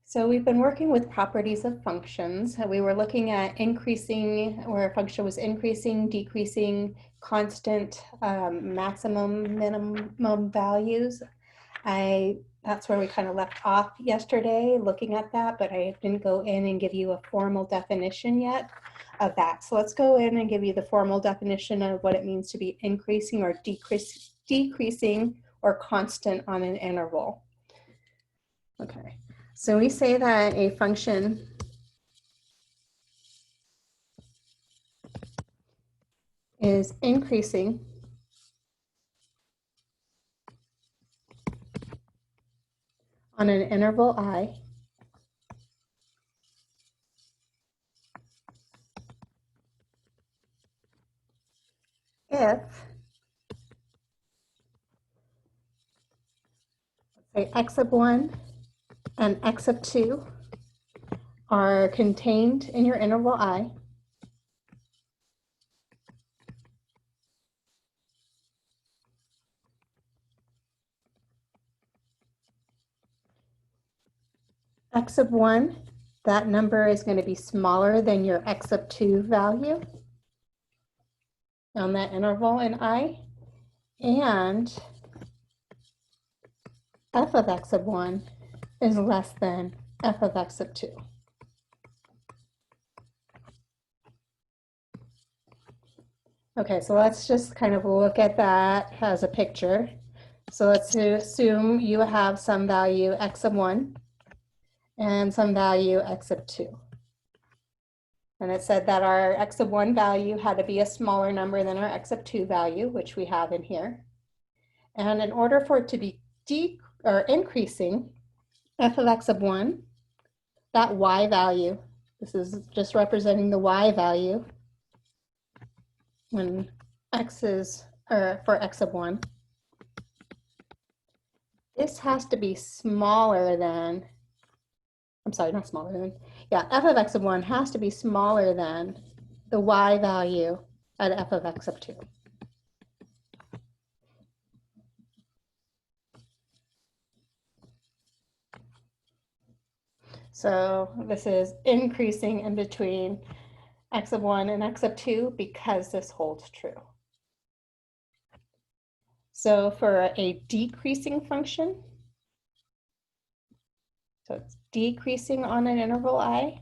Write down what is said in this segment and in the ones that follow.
So we've been working with properties of functions. We were looking at increasing, where a function was increasing, decreasing, constant, maximum, minimum values. That's where we kind of left off yesterday looking at that, but I didn't go in and give you a formal definition yet of that. So let's go in and give you the formal definition of what it means to be increasing or decreasing or constant on an interval. Okay. So we say that a function is increasing on an interval I if, let's say, x sub 1 and x sub 2 are contained in your interval I, x sub 1, that number is going to be smaller than your x sub 2 value on that interval in I, and f of x sub 1 is less than f of x sub 2. Okay, so let's just kind of look at that as a picture. So let's assume you have some value x sub 1 and some value x sub 2. And it said that our x sub 1 value had to be a smaller number than our x sub 2 value, which we have in here. And in order for it to be increasing, f of x sub 1, that y value, this is just representing the y value when x is, or for x sub 1, this has to be smaller than, I'm sorry, not smaller than, yeah, f of x sub 1 has to be smaller than the y value at f of x sub 2. So this is increasing in between x sub 1 and x sub 2 because this holds true. So for a decreasing function, so it's decreasing on an interval I,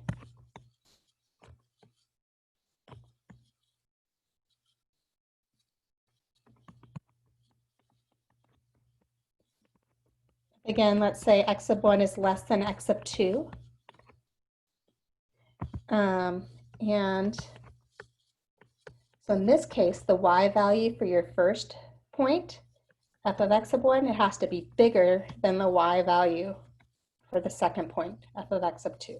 again, let's say x sub 1 is less than x sub 2. And so in this case, the y value for your first point, f of x sub 1, it has to be bigger than the y value for the second point, f of x sub 2.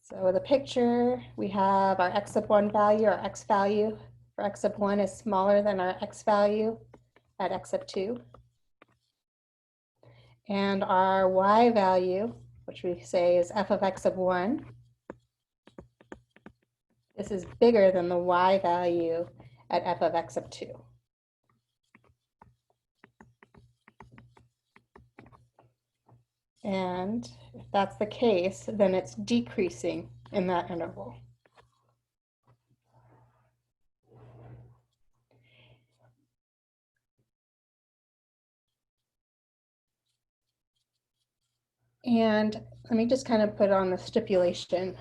So the picture, we have our x sub 1 value, our x value for x sub 1 is smaller than our x value at x sub 2. And our y value, which we say is f of x sub 1, this is bigger than the y value at f of x sub 2. And if that's the case, then it's decreasing in that interval. And let me just kind of put on the stipulation.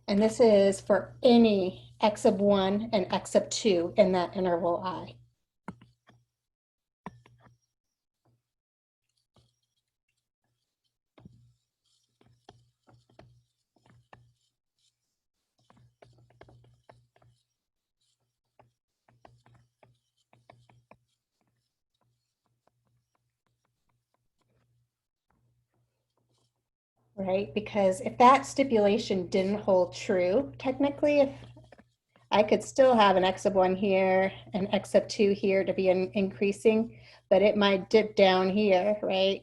And this is for any x sub 1 and x sub 2 in that interval I. Right, because if that stipulation didn't hold true, technically, if I could still have an x sub 1 here and x sub 2 here to be increasing, but it might dip down here, right,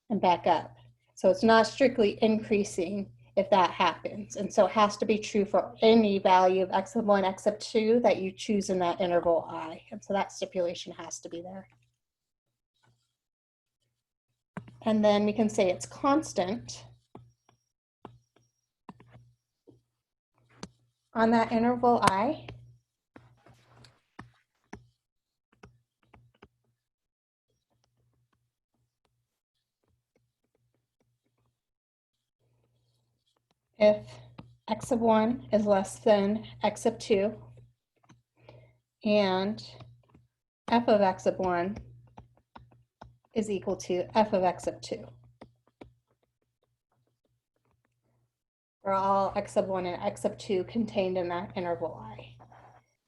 and back up. So it's not strictly increasing if that happens. And so it has to be true for any value of x sub 1, x sub 2 that you choose in that interval I. And so that stipulation has to be there. And then we can say it's constant on that interval I. If x sub 1 is less than x sub 2 and f of x sub 1 is equal to f of x sub 2. For all x sub 1 and x sub 2 contained in that interval I.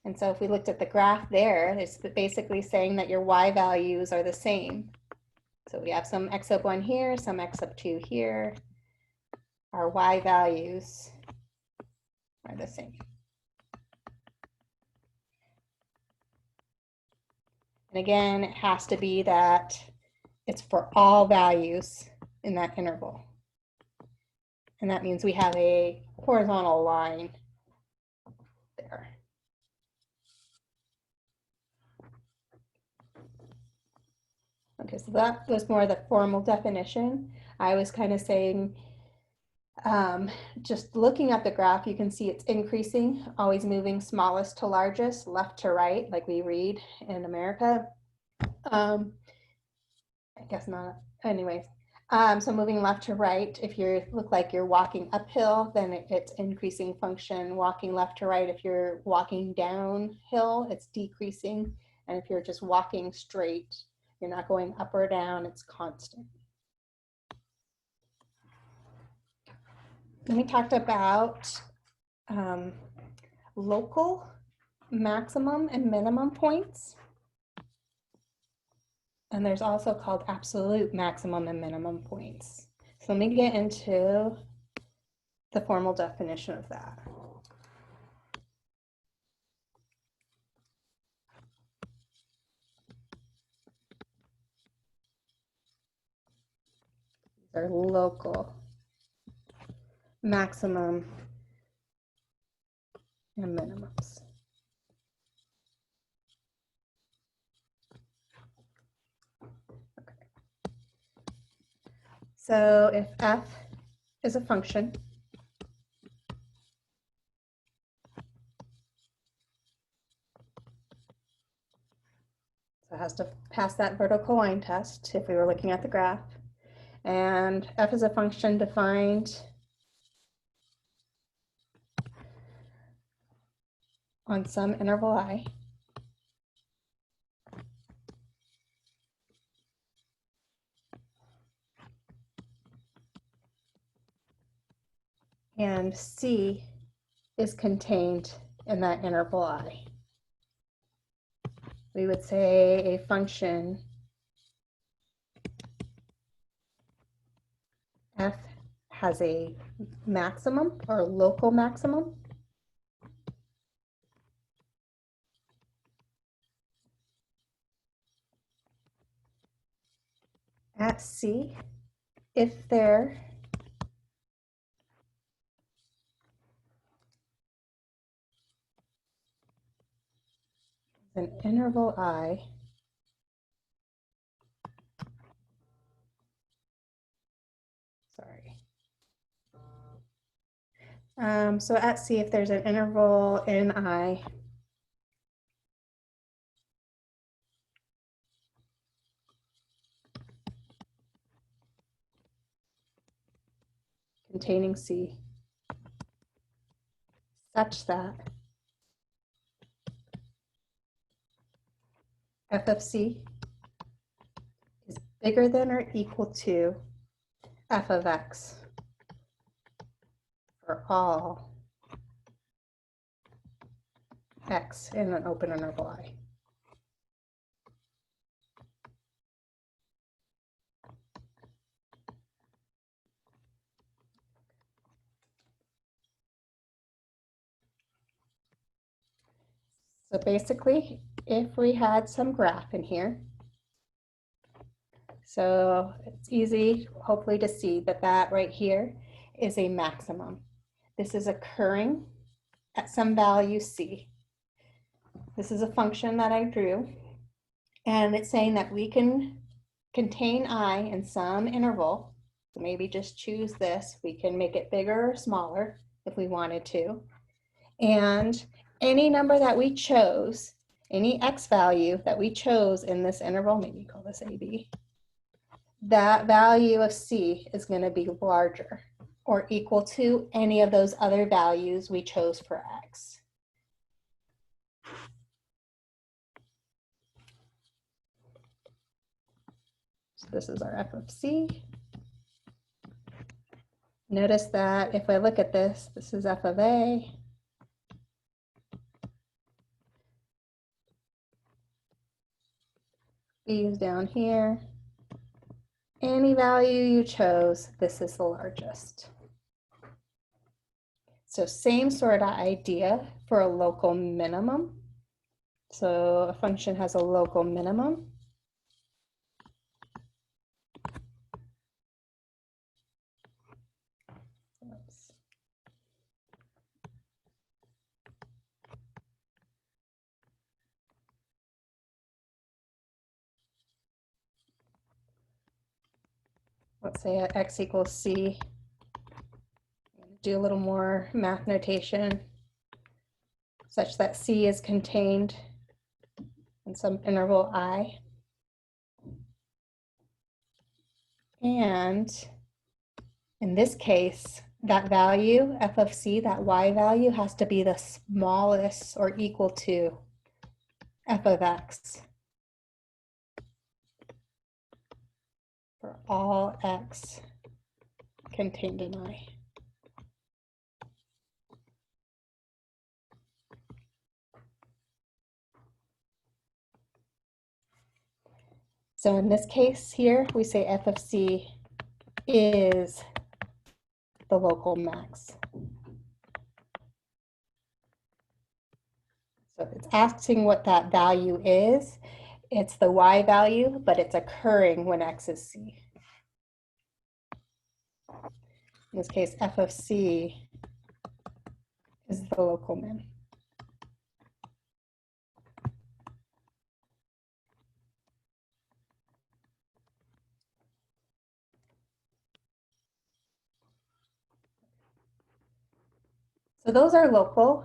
And so if we looked at the graph there, it's basically saying that your y values are the same. So we have some x sub 1 here, some x sub 2 here. Our y values are the same. And again, it has to be that it's for all values in that interval. And that means we have a horizontal line there. Okay, so that was more the formal definition. I was kind of saying, just looking at the graph, you can see it's increasing, always moving smallest to largest, left to right, like we read in America. I guess not. Anyways, so moving left to right, if you look like you're walking uphill, then it's increasing function. Walking left to right, if you're walking downhill, it's decreasing. And if you're just walking straight, you're not going up or down, it's constant. Then we talked about local maximum and minimum points. And there's also called absolute maximum and minimum points. So let me get into the formal definition of that. These are local maximum and minimums. Okay. So if f is a function, so it has to pass that vertical line test if we were looking at the graph. And f is a function defined on some interval I. And c is contained in that interval I. We would say a function f has a maximum or local maximum at c if there is an interval I so at C, if there's an interval in I containing C such that f of C is bigger than or equal to f of x for all x in an open interval I. So basically, if we had some graph in here, so it's easy, hopefully, to see that that right here is a maximum. This is occurring at some value c. This is a function that I drew, and it's saying that we can contain I in some interval. So maybe just choose this. We can make it bigger or smaller if we wanted to. And any number that we chose, any x value that we chose in this interval, maybe call this AB, that value of C is going to be larger or equal to any of those other values we chose for x. So this is our f of C. Notice that if I look at this, this is f of A. B is down here. Any value you chose, this is the largest. So same sort of idea for a local minimum. So a function has a local minimum. Oops. Let's say at x equals C. Do a little more math notation such that C is contained in some interval I. And in this case, that value, f of C, that y value has to be the smallest or equal to f of x for all x contained in I. So in this case here, we say f of C is the local max. So it's asking what that value is. It's the y value, but it's occurring when x is C. In this case, f of C is the local min. So those are local,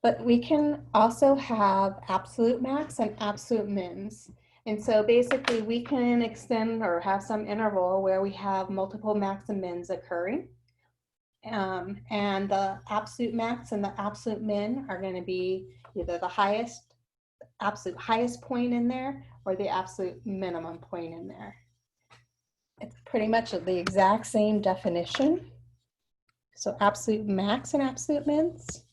but we can also have absolute max and absolute mins. And so basically we can extend or have some interval where we have multiple max and mins occurring. And the absolute max and the absolute min are going to be either the absolute highest point in there or the absolute minimum point in there. It's pretty much the exact same definition. So absolute max and absolute mins.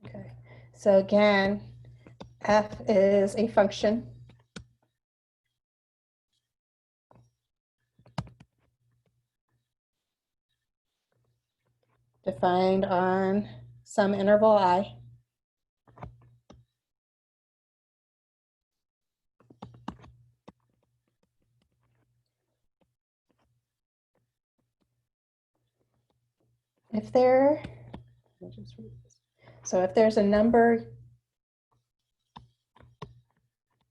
Okay, so again, f is a function. Defined on some interval I. If there's a number,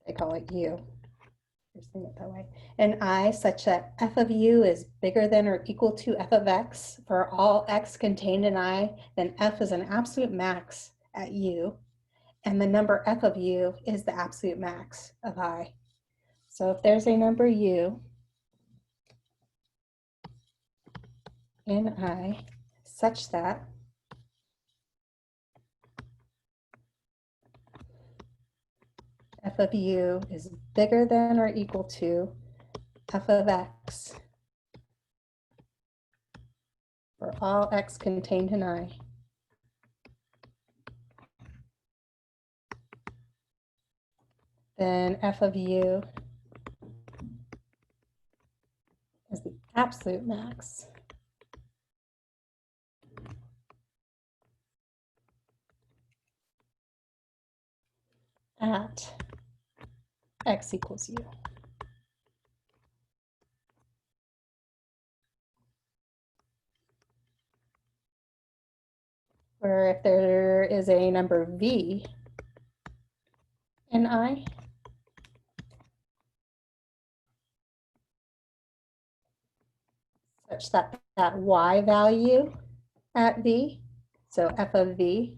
they call it u, it that way, and I such that f of u is bigger than or equal to f of x for all x contained in I, then f is an absolute max at u, and the number f of u is the absolute max of I. So if there's a number u in I such that f of u is bigger than or equal to f of x for all x contained in I, then f of u is the absolute max at x equals u. Where if there is a number v in I, such that that y value at v, so f of v,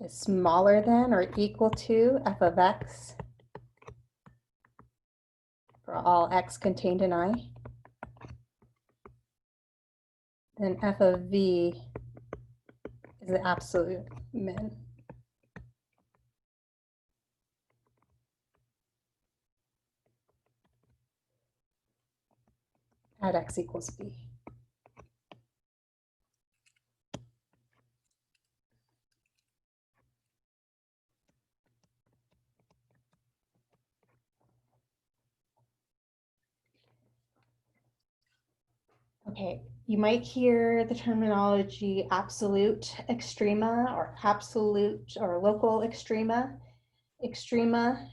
is smaller than or equal to f of x for all x contained in I, then f of v is the absolute min. At x equals v. Okay, you might hear the terminology absolute extrema or absolute or local extrema. Extrema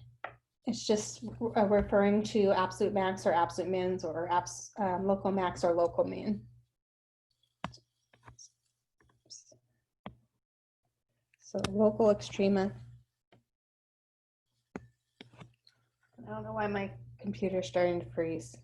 is just referring to absolute max or absolute mins or local max or local min. So local extrema. I don't know why my computer's starting to freeze.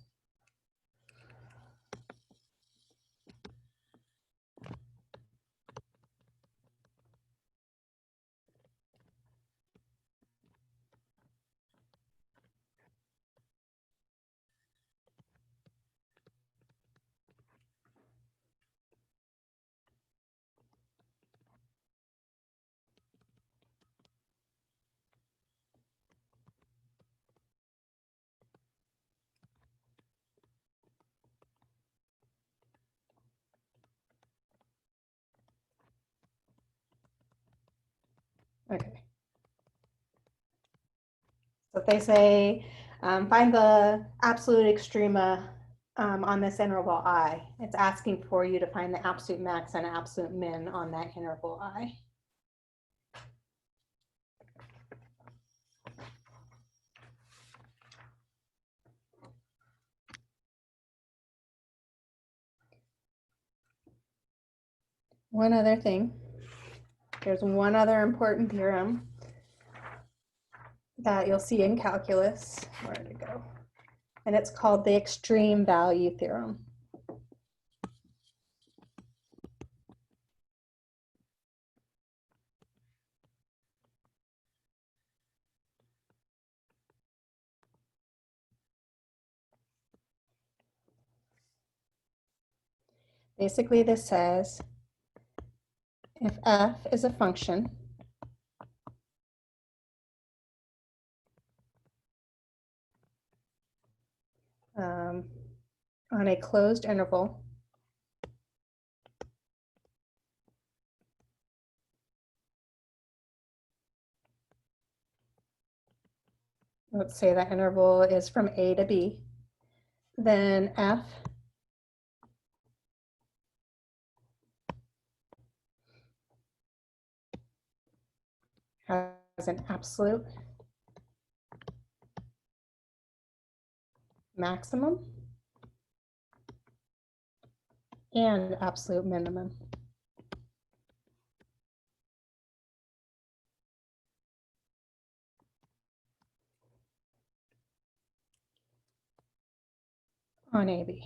Okay. So if they say, find the absolute extrema on this interval I, it's asking for you to find the absolute max and absolute min on that interval I. One other thing, there's one other important theorem that you'll see in calculus. Where did it go? And it's called the extreme value theorem. Basically, this says if f is a function on a closed interval, let's say that interval is from A to B, then f has an absolute maximum and absolute minimum. On AB.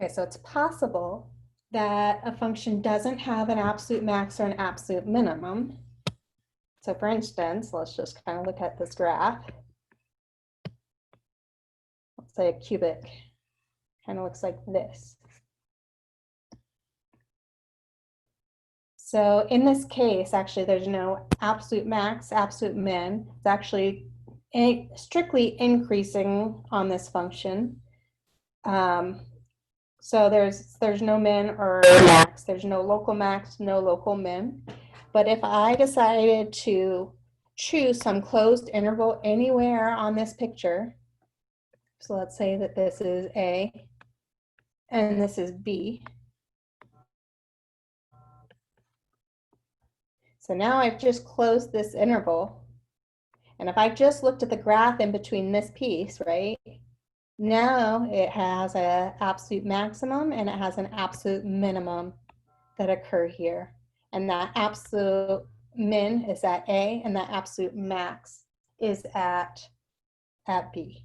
Okay, so it's possible that a function doesn't have an absolute max or an absolute minimum. So for instance, let's just kind of look at this graph. Let's say a cubic kind of looks like this. So in this case, actually, there's no absolute max, absolute min. It's actually strictly increasing on this function. So there's no min or max. There's no local max, no local min. But if I decided to choose some closed interval anywhere on this picture, so let's say that this is A, and this is B. So now I've just closed this interval. And if I just looked at the graph in between this piece, right? Now it has an absolute maximum and it has an absolute minimum that occur here. And that absolute min is at A and that absolute max is at B.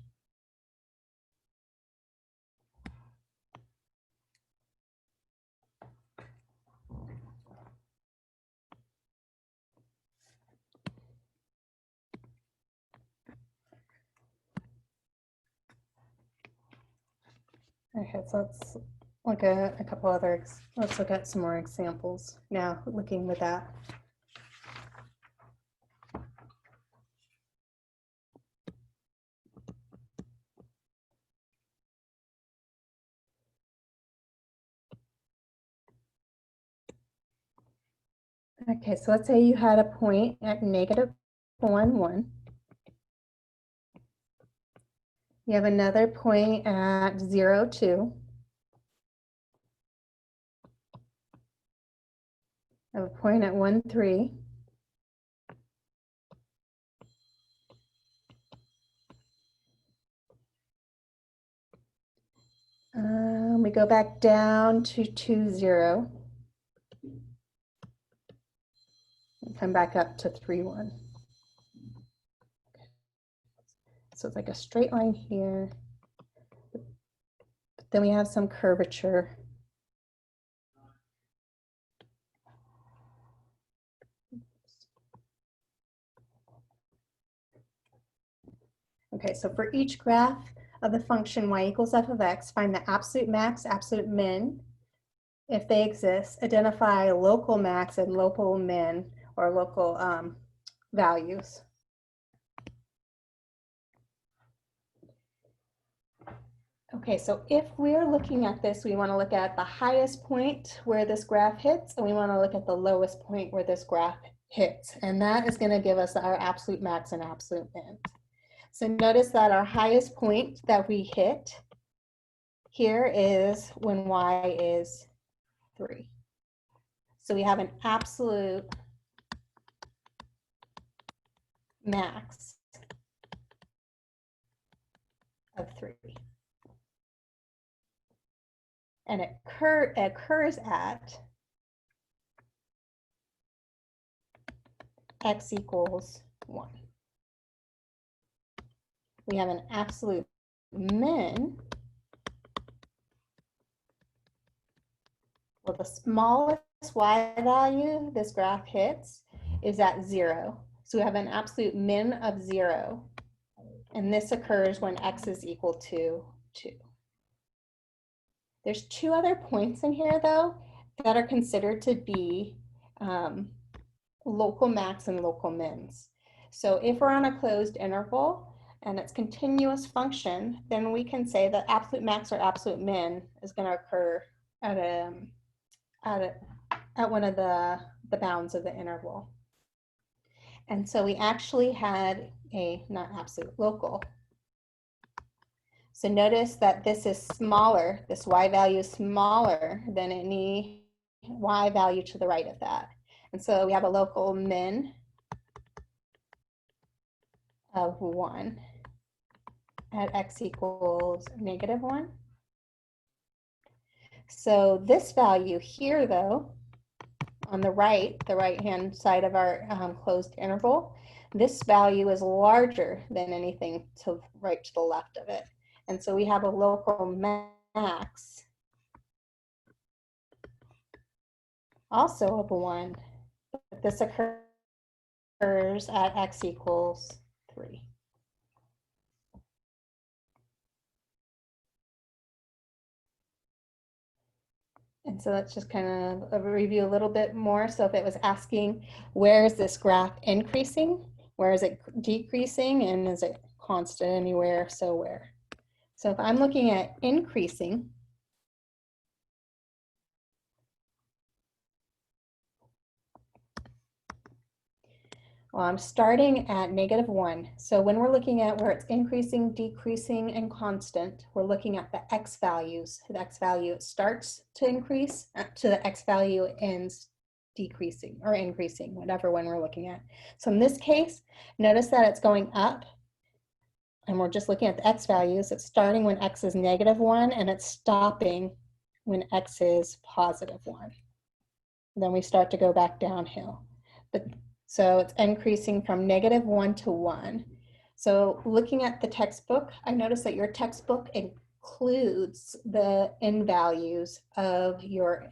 Okay, so let's look at a couple other, let's look at some more examples now, looking with that. Okay, so let's say you had a point at -1, 1. You have another point at 0, 2. I have a point at 1, 3. We go back down to 2, 0. And come back up to 3, 1. So it's like a straight line here. But then we have some curvature. Okay, so for each graph of the function y equals f of x, find the absolute max, absolute min. If they exist, identify local max and local min, or local values. Okay, so if we're looking at this, we want to look at the highest point where this graph hits, and we want to look at the lowest point where this graph hits. And that is going to give us our absolute max and absolute min. So notice that our highest point that we hit here is when y is 3. So we have an absolute max of 3. And it occurs at x equals 1. We have an absolute min. Well, the smallest y value this graph hits is at 0. So we have an absolute min of 0. And this occurs when x is equal to 2. There's 2 other points in here, though, that are considered to be local max and local mins. So if we're on a closed interval and it's continuous function, then we can say that absolute max or absolute min is going to occur at one of the bounds of the interval. And so we actually had a not absolute, local. So notice that this is smaller, this y value is smaller than any y value to the right of that. And so we have a local min of 1 at x equals -1. So this value here, though, on the right-hand side of our closed interval, this value is larger than anything to right to the left of it. And so we have a local max also of 1. But this occurs at x equals 3. And so let's just kind of review a little bit more. So if it was asking, where is this graph increasing? Where is it decreasing? And is it constant anywhere? So where? So if I'm looking at increasing, Well, I'm starting at -1. So when we're looking at where it's increasing, decreasing, and constant, we're looking at the x values. The x value starts to increase to the x value ends decreasing or increasing, whatever one we're looking at. So in this case, notice that it's going up, and we're just looking at the x values. It's starting when x is -1, and it's stopping when x is +1. Then we start to go back downhill. So it's increasing from -1 to 1. So looking at the textbook, I noticed that your textbook includes the end values of your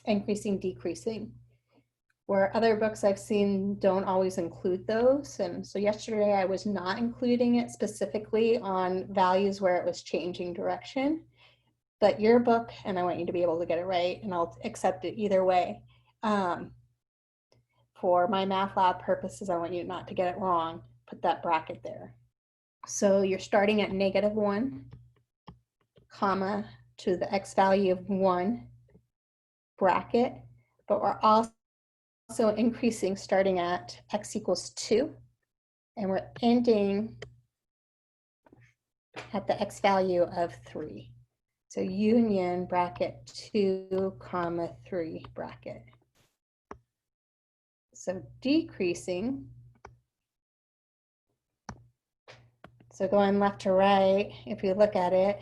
increasing, decreasing, where other books I've seen don't always include those. And so yesterday I was not including it specifically on values where it was changing direction. But your book, and I want you to be able to get it right, and I'll accept it either way. For my math lab purposes, I want you not to get it wrong. Put that bracket there. So you're starting at -1, comma, to the x value of 1, bracket, but we're also increasing starting at x equals 2, and we're ending at the x value of 3. So union bracket 2, comma 3 bracket. So decreasing, so going left to right, if you look at it,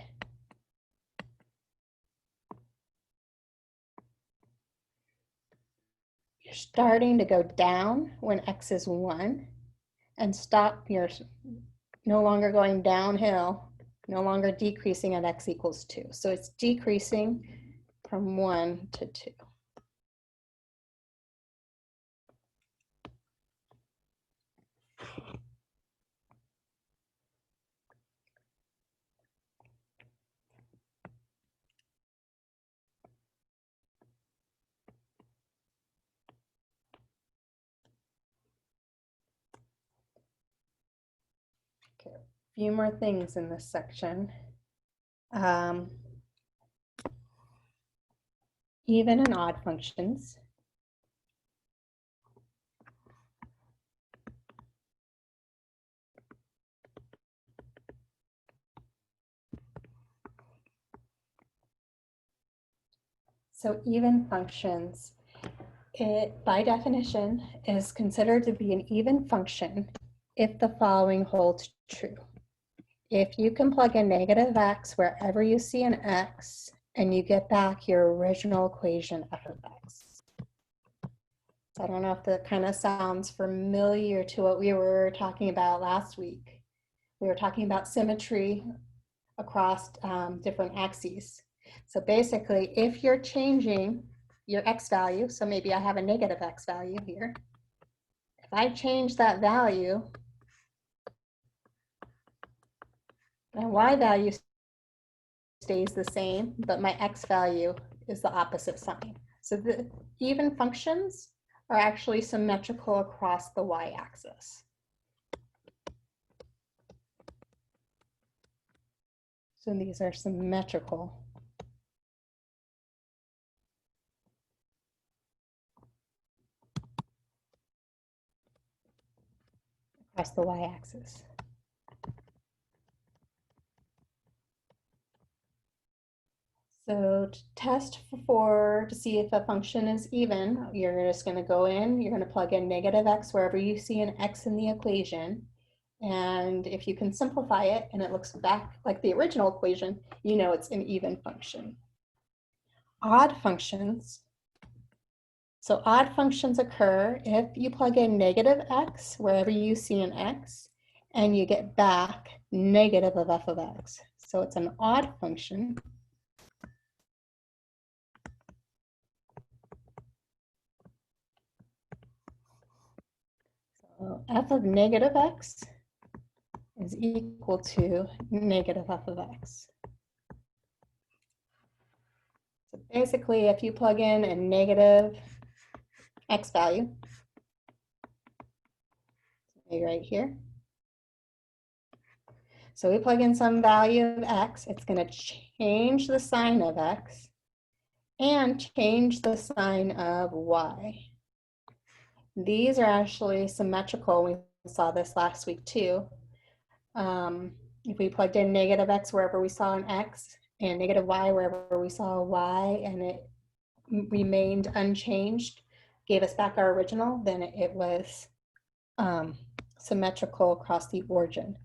you're starting to go down when x is 1 and stop, you're no longer going downhill, no longer decreasing at x equals 2. So it's decreasing from 1 to 2. Okay, a few more things in this section. Even and odd functions. So even functions, it by definition is considered to be an even function if the following holds true. If you can plug in -x wherever you see an x, and you get back your original equation f of x. So I don't know if that kind of sounds familiar to what we were talking about last week. We were talking about symmetry across different axes. So basically, if you're changing your x value, so maybe I have a -x value here. If I change that value, my y value stays the same, but my x value is the opposite sign. So the even functions are actually symmetrical across the y-axis. So these are symmetrical. Across the y-axis. So to test to see if a function is even, you're just going to go in, you're going to plug in -x wherever you see an x in the equation. And if you can simplify it and it looks back like the original equation, you know it's an even function. Odd functions. So odd functions occur if you plug in -x wherever you see an x, and you get back negative of f of x. So it's an odd function. So f of -x is equal to negative f of x. So basically, if you plug in a negative x value, maybe right here. So we plug in some value of x, it's going to change the sign of x and change the sign of y. These are actually symmetrical. We saw this last week too. If we plugged in negative x wherever we saw an x and negative y wherever we saw a y, and it remained unchanged, gave us back our original, then it was symmetrical across the origin.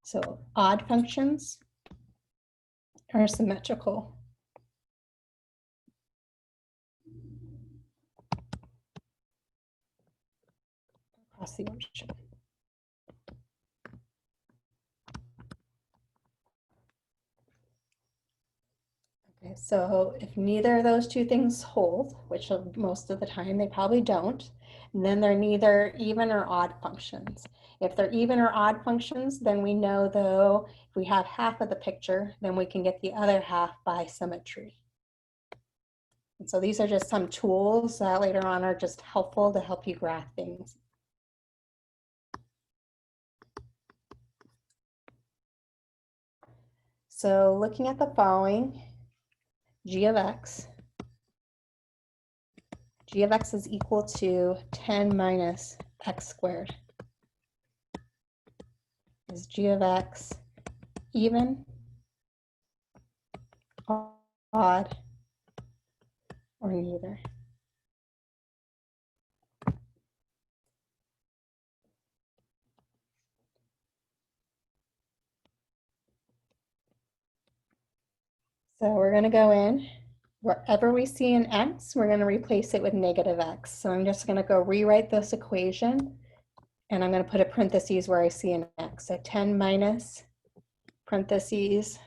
So odd functions are symmetrical across the origin. Okay, so if neither of those two things hold, which most of the time they probably don't, then they're neither even or odd functions. If they're even or odd functions, then we know, though, if we have half of the picture, then we can get the other half by symmetry. And so these are just some tools that later on are just helpful to help you graph things. So looking at the following, g of x is equal to 10 minus x squared. Is g of x even, odd, or neither? So we're going to go in, wherever we see an x, we're going to replace it with negative x. So I'm just going to go rewrite this equation, and I'm going to put a parentheses where I see an x. So 10 minus parentheses,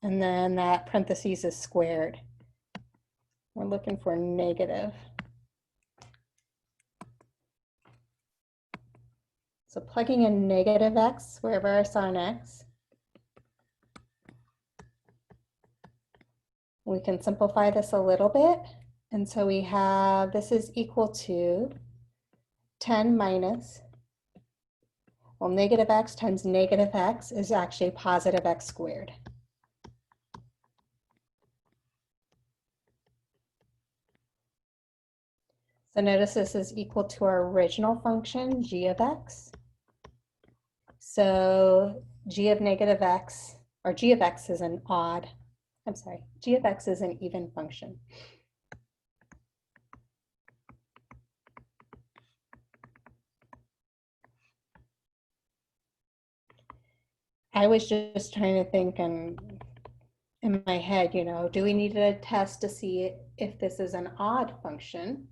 and then that parentheses is squared. We're looking for negative. So plugging in negative x wherever I saw an x, we can simplify this a little bit. And so we have, this is equal to 10 minus, well, negative x times negative x is actually positive x squared. So notice this is equal to our original function, g of x. So g of negative x, or g of x is an odd, I'm sorry, g of x is an even function. I was just trying to think in my head, you know, do we need a test to see if this is an odd function?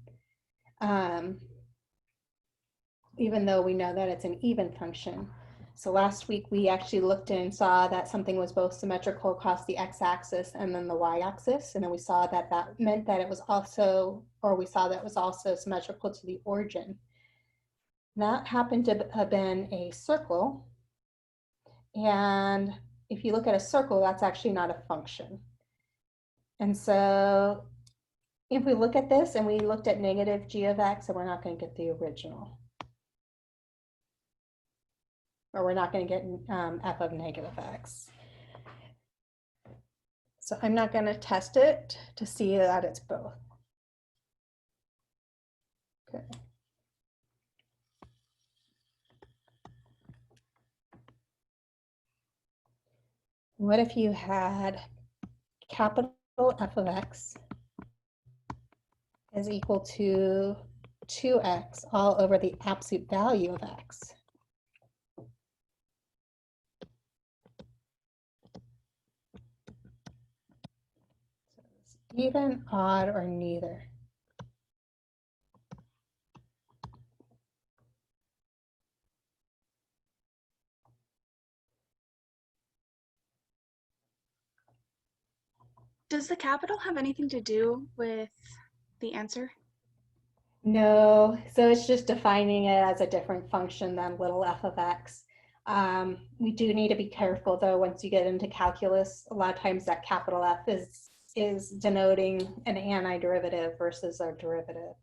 Even though we know that it's an even function. So last week we actually looked and saw that something was both symmetrical across the x-axis and then the y-axis, and then we saw that that meant that it was also, or we saw that it was also symmetrical to the origin. That happened to have been a circle, and if you look at a circle, that's actually not a function. And so if we look at this and we looked at negative g of x, and we're not going to get the original. Or we're not going to get f of negative x. So I'm not going to test it to see that it's both. Okay. What if you had capital F of x is equal to 2x all over the absolute value of x? Even, odd, or neither? Does the capital have anything to do with the answer? No, so it's just defining it as a different function than little f of x. We do need to be careful though, once you get into calculus, a lot of times that capital F is denoting an antiderivative versus a derivative.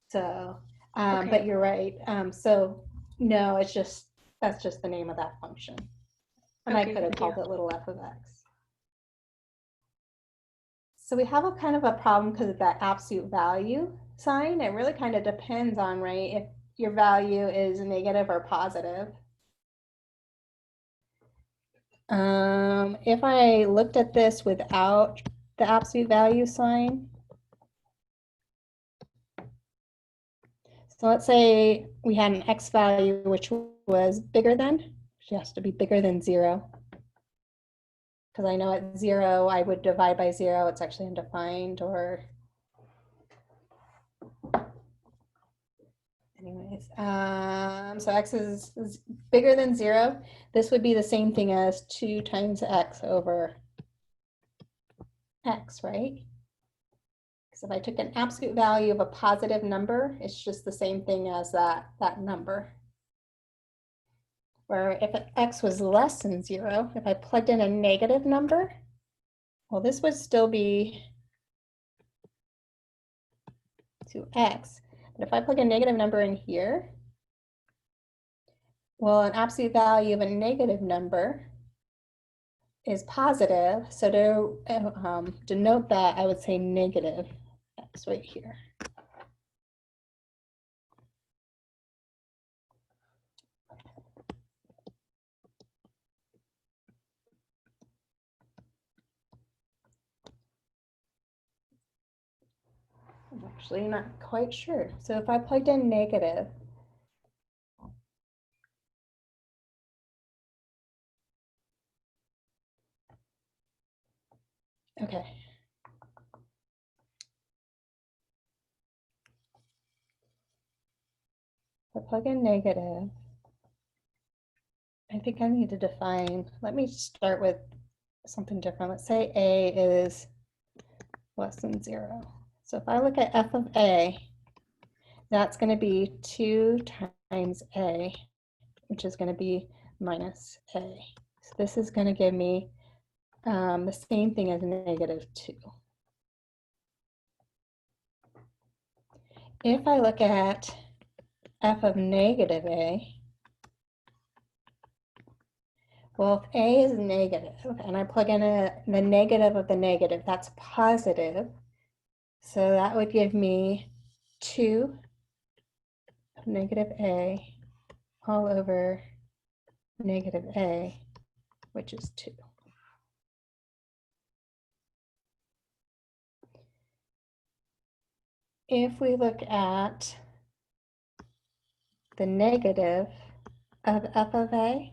So, okay. But you're right. So no, it's just, that's just the name of that function. And okay, I could have called it little f of x. So we have a kind of a problem because of that absolute value sign. It really kind of depends on, right, your value is negative or positive. If I looked at this without the absolute value sign, so let's say we had an x value which was bigger than, which has to be bigger than 0. Because I know at 0, I would divide by 0, it's actually undefined, or anyways. So x is bigger than 0. This would be the same thing as 2 times x over x, right? Because if I took an absolute value of a positive number, it's just the same thing as that number. Where if x was less than 0, if I plugged in a negative number, well, this would still be 2x. But if I plug a negative number in here, well, an absolute value of a negative number is positive. So to denote that, I would say negative x right here. I'm actually not quite sure. So if I plugged in negative, okay. If I plug in negative, I think I need to define, let me start with something different. Let's say a is less than 0. So if I look at f of a, that's going to be 2 times a, which is going to be minus a. So this is going to give me the same thing as negative 2. If I look at f of negative a, well, if a is negative and I plug in the negative of the negative, that's positive. So that would give me 2 of negative a all over negative a, which is 2. If we look at the negative of f of a,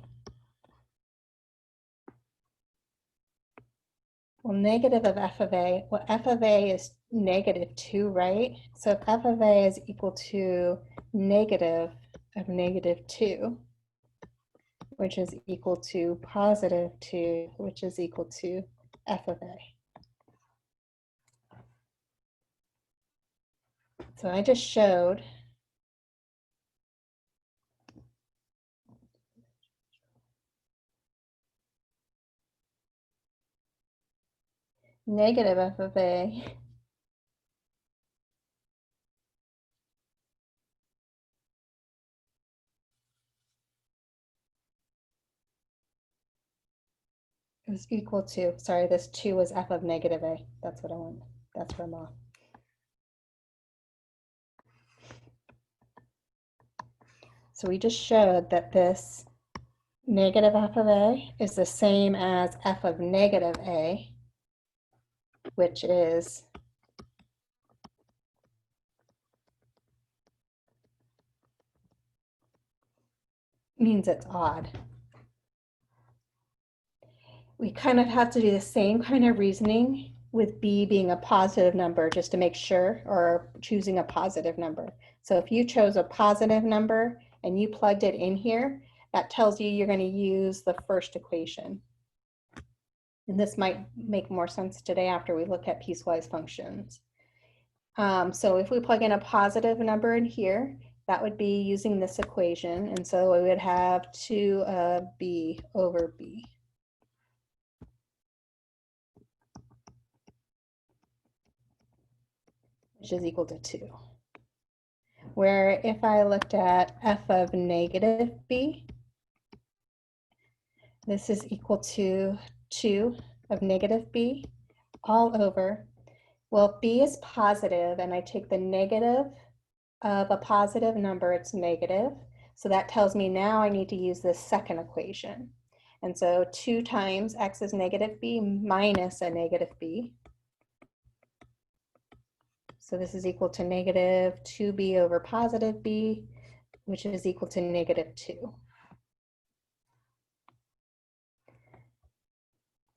well, negative of f of a, well, f of a is negative 2, right? So if f of a is equal to negative of negative 2, which is equal to positive 2, which is equal to f of a. So I just showed negative f of a is equal to, sorry, this 2 was f of negative a. That's what I want. That's where I'm off. So we just showed that this negative f of a is the same as f of negative a, which is means it's odd. We kind of have to do the same kind of reasoning with b being a positive number just to make sure, or choosing a positive number. So if you chose a positive number and you plugged it in here, that tells you you're going to use the first equation. And this might make more sense today after we look at piecewise functions. So if we plug in a positive number in here, that would be using this equation. And so we would have 2 of b over b. Which is equal to 2. Where if I looked at f of negative b, this is equal to 2 of negative b all over, well, if b is positive and I take the negative of a positive number, it's negative. So that tells me now I need to use this second equation. And so 2 times x is negative b minus a negative b. So this is equal to negative 2b over positive b, which is equal to negative 2.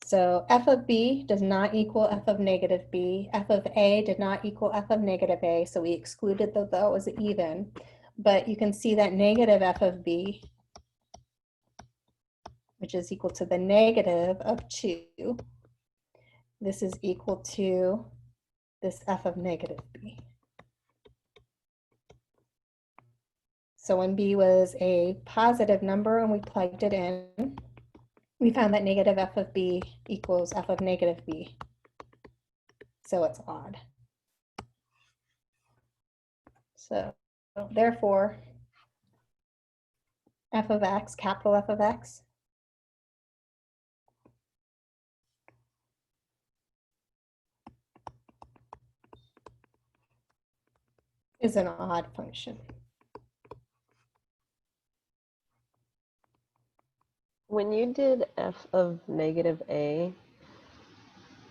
So f of b does not equal f of negative b. F of a did not equal f of negative a, so we excluded that that was even. But you can see that negative f of b, which is equal to the negative of 2, this is equal to this f of negative b. So when b was a positive number and we plugged it in, we found that negative f of b equals f of negative b. So it's odd. So therefore, f of x, capital F of x, is an odd function. When you did f of negative a,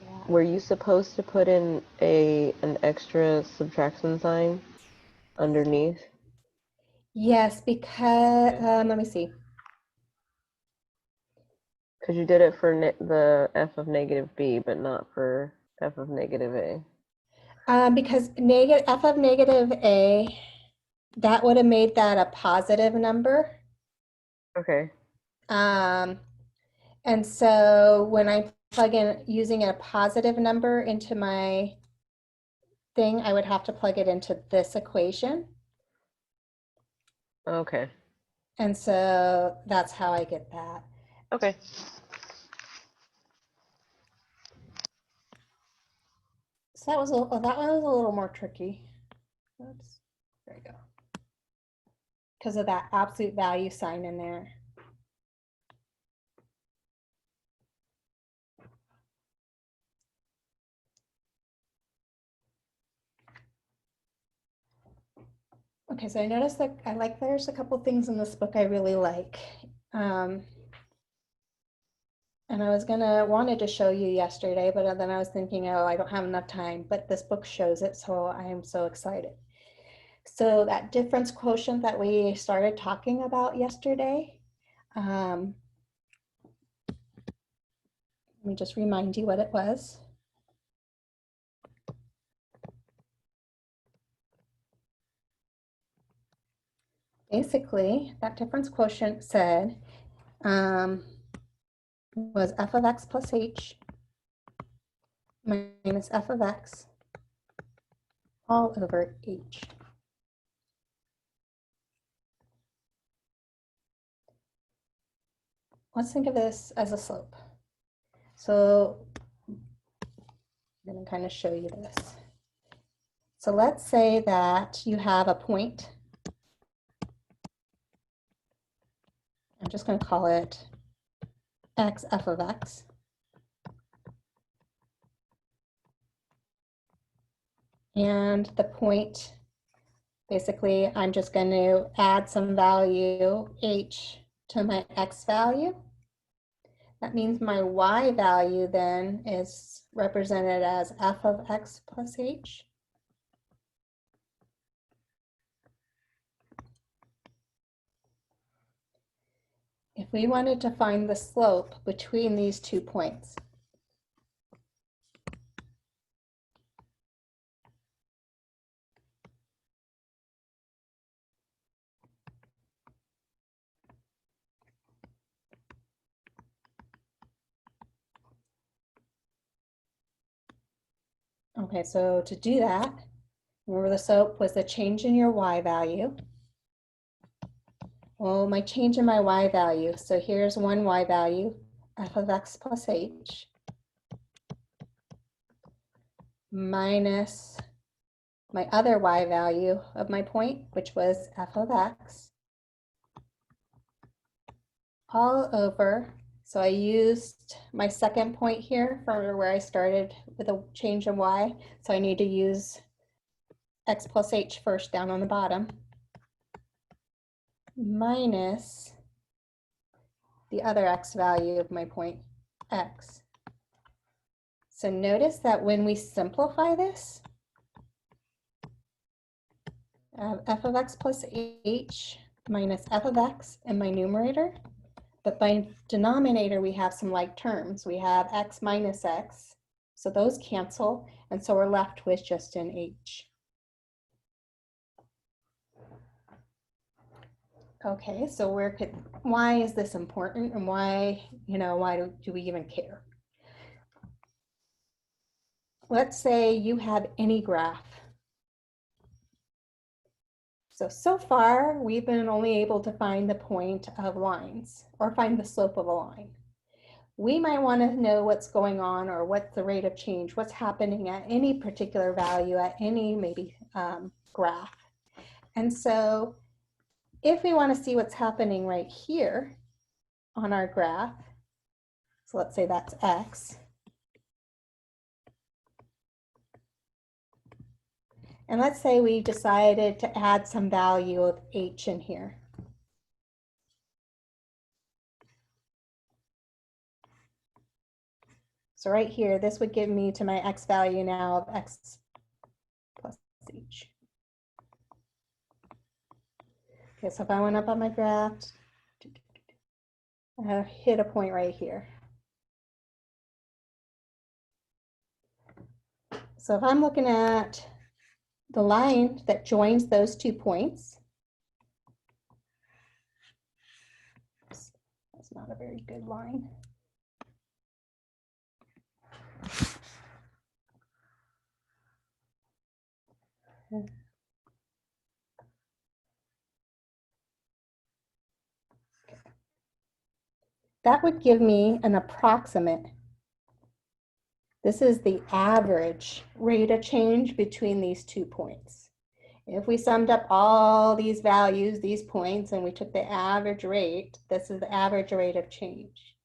Yeah. were you supposed to put in an extra subtraction sign underneath? Yes, because, let me see. Because you did it for the f of negative b, but not for f of negative a. Because f of negative a, that would have made that a positive number. Okay. And so when I plug in using a positive number into my thing, I would have to plug it into this equation. Okay. And so that's how I get that. Okay. So that one was a little more tricky. Oops. There you go. Because of that absolute value sign in there. Okay, so I noticed that there's a couple things in this book I really like. And I wanted to show you yesterday, but then I was thinking, oh, I don't have enough time, but this book shows it, so I am so excited. So that difference quotient that we started talking about yesterday, let me just remind you what it was. Basically, that difference quotient said was f of x plus h minus f of x all over h. Let's think of this as a slope. So I'm going to kind of show you this. So let's say that you have a point. I'm just going to call it x f of x. And the point, basically, I'm just going to add some value h to my x value. That means my y value then is represented as f of x plus h. If we wanted to find the slope between these 2 points, okay, so to do that, remember the slope was the change in your y value. Well, my change in my y value, so here's one y value, f of x plus h, minus my other y value of my point, which was f of x, all over. So I used my second point here from where I started with a change in y. So I need to use x plus h first down on the bottom, minus the other x value of my point x. So notice that when we simplify this, I have f of x plus h minus f of x in my numerator, but by denominator we have some like terms. We have x minus x, so those cancel, and so we're left with just an h. Okay, so why is this important, and why do we even care? Let's say you have any graph. So far, we've been only able to find the point of lines or find the slope of a line. We might want to know what's going on or what's the rate of change, what's happening at any particular value at any maybe graph. And so if we want to see what's happening right here on our graph, so let's say that's x. And let's say we decided to add some value of h in here. So right here, this would give me to my x value now of x plus h. Okay, so if I went up on my graph, I hit a point right here. So if I'm looking at the line that joins those 2 points, that's not a very good line. That would give me an approximate. This is the average rate of change between these 2 points. If we summed up all these values, these points, and we took the average rate, this is the average rate of change.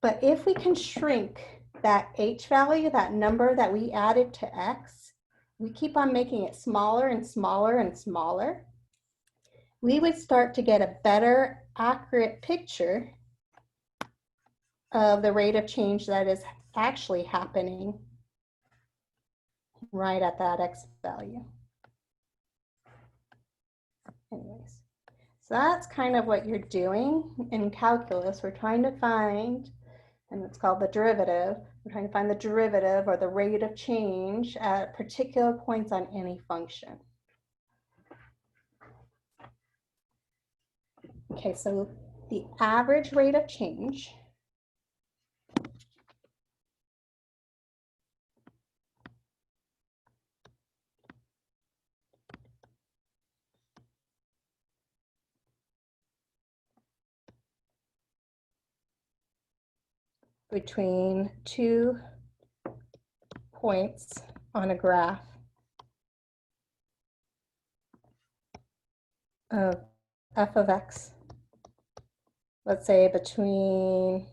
But if we can shrink that h value, that number that we added to x, we keep on making it smaller and smaller and smaller, we would start to get a better, accurate picture of the rate of change that is actually happening right at that x value. Anyways, so that's kind of what you're doing in calculus. We're trying to find, and it's called the derivative, we're trying to find the derivative or the rate of change at particular points on any function. Okay, so the average rate of change between 2 points on a graph of f of x, let's say between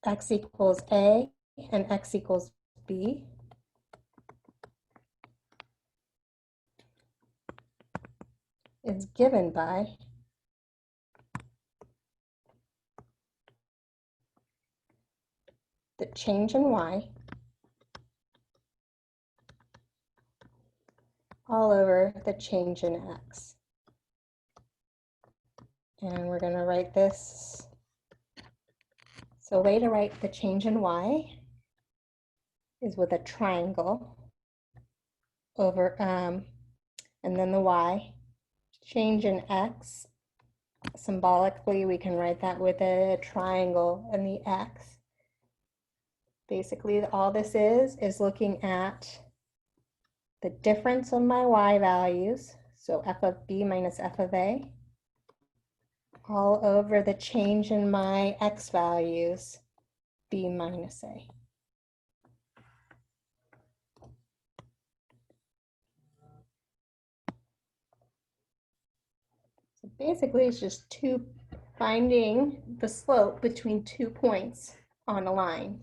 x equals a and x equals b, is given by the change in y all over the change in x. And we're going to write this. So a way to write the change in y is with a triangle over, and then the y. Change in x, symbolically, we can write that with a triangle and the x. Basically, all this is looking at the difference of my y values, so f of b minus f of a, all over the change in my x values, b minus a. So basically, it's just finding the slope between 2 points on a line.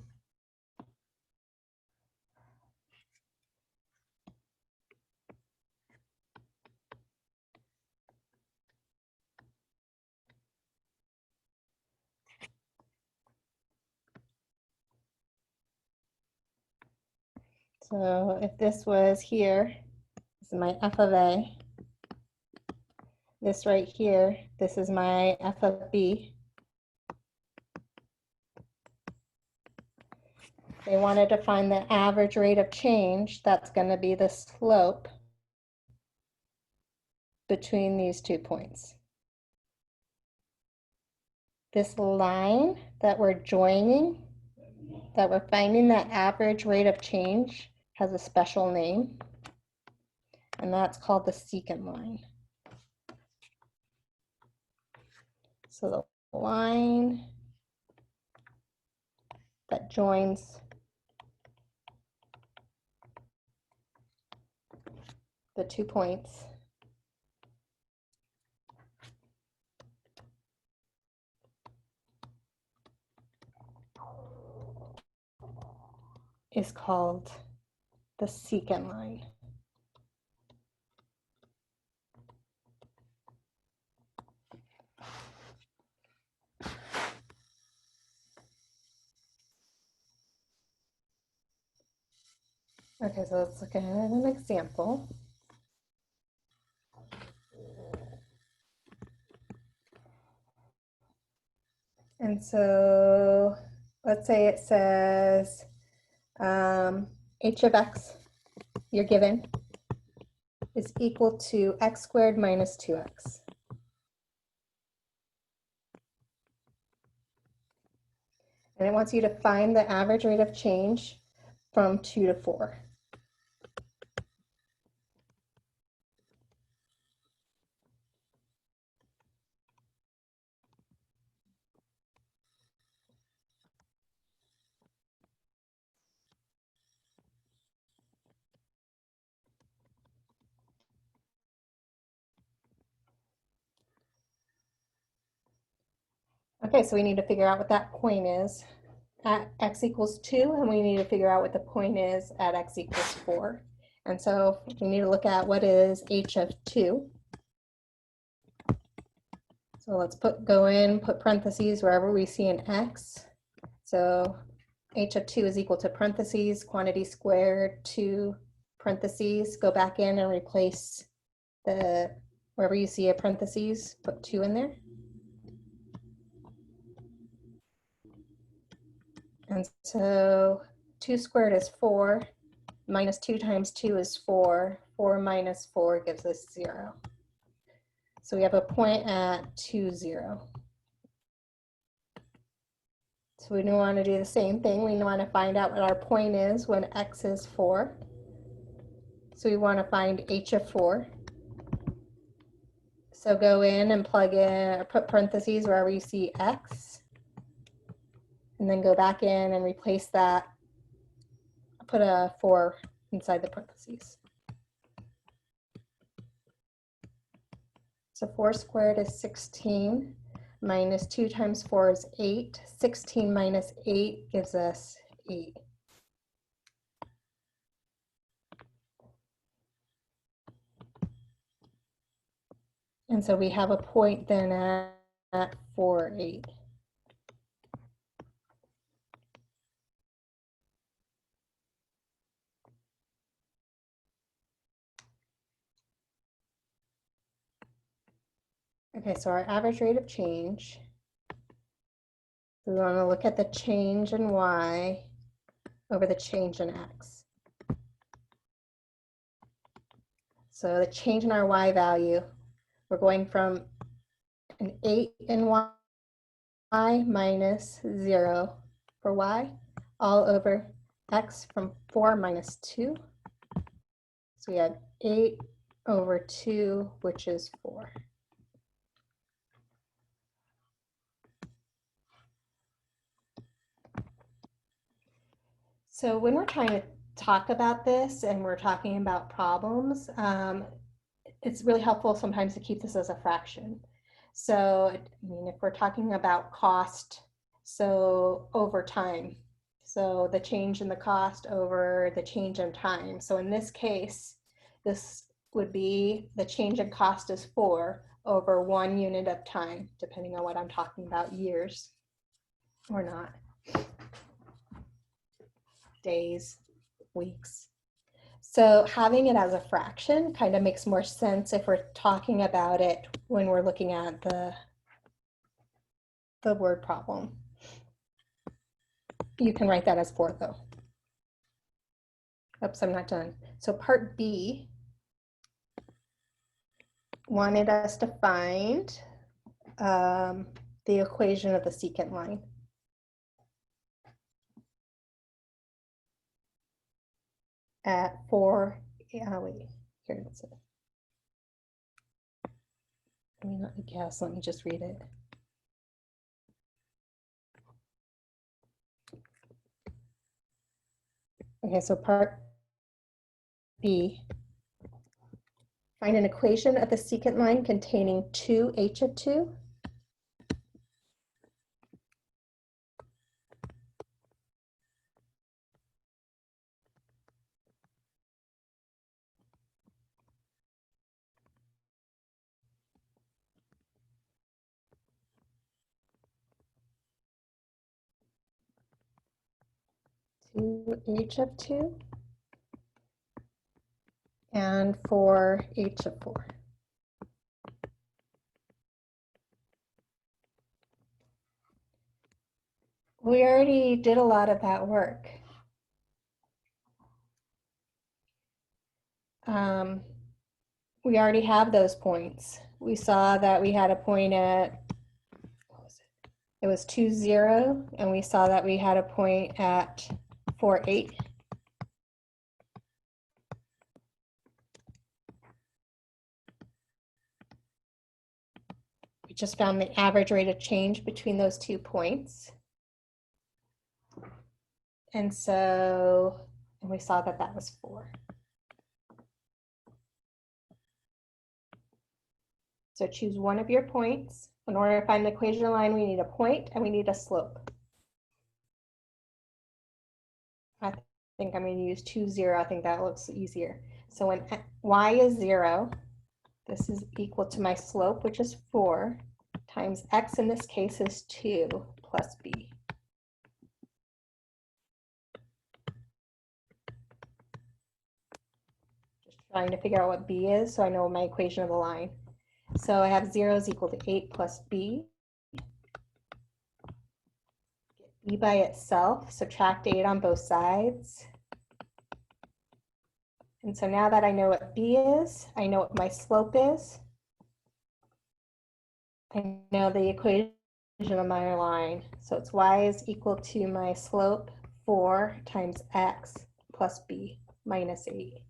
So if this was here, this is my f of a. This right here, this is my f of b. They wanted to find the average rate of change. That's going to be the slope between these 2 points. This line that we're joining, that we're finding that average rate of change, has a special name, and that's called the secant line. So the line that joins the 2 points is called the secant line. Okay, so let's look at an example. And so let's say it says h of x, you're given, is equal to x squared minus 2x. And it wants you to find the average rate of change from 2 to 4. Okay, so we need to figure out what that point is at x equals 2, and we need to figure out what the point is at x equals 4. And so we need to look at what is h of 2. So let's put parentheses wherever we see an x. So h of 2 is equal to parentheses, quantity squared, 2 parentheses. Go back in and replace wherever you see a parentheses, put 2 in there. And so 2 squared is 4, minus 2 times 2 is 4, 4 minus 4 gives us 0. So we have a point at 2, 0. So we want to do the same thing. We want to find out what our point is when x is 4. So we want to find h of 4. So go in and plug in, or put parentheses wherever you see x. And then go back in and replace that. Put a 4 inside the parentheses. So 4 squared is 16, minus 2 times 4 is 8. 16 minus 8 gives us 8. And so we have a point then at 4, 8. Okay, so our average rate of change, we want to look at the change in y over the change in x. So the change in our y value, we're going from an 8 in y minus 0 for y, all over x from 4 minus 2. So we have 8 over 2, which is 4. So when we're trying to talk about this and we're talking about problems, it's really helpful sometimes to keep this as a fraction. So, I mean, if we're talking about cost, so over time, so the change in the cost over the change in time. So in this case, this would be the change in cost is 4 over 1 unit of time, depending on what I'm talking about, years or not. Days, weeks, So having it as a fraction kind of makes more sense if we're talking about it when we're looking at the word problem. You can write that as 4 though. Oops, I'm not done. So part B wanted us to find the equation of the secant line. At 4, wait, here it is. Let me not guess, let me just read it. Okay, so part B, find an equation of the secant line containing 2h of 2 2h of 2 and 4h of 4. We already did a lot of that work. We already have those points. We saw that we had a point at, what was it? It was 2, 0, and we saw that we had a point at 4, 8. We just found the average rate of change between those 2 points. And so, and we saw that that was 4. So choose one of your points. In order to find the equation line, we need a point and we need a slope. I think I'm going to use 2, 0. I think that looks easier. So when y is 0, this is equal to my slope, which is 4, times x in this case is 2 plus b. Just trying to figure out what b is so I know my equation of the line. So I have 0 is equal to 8 plus b. Get b by itself, subtract 8 on both sides. And so now that I know what b is, I know what my slope is. I know the equation of my line. So it's y is equal to my slope 4 times x plus b minus 8.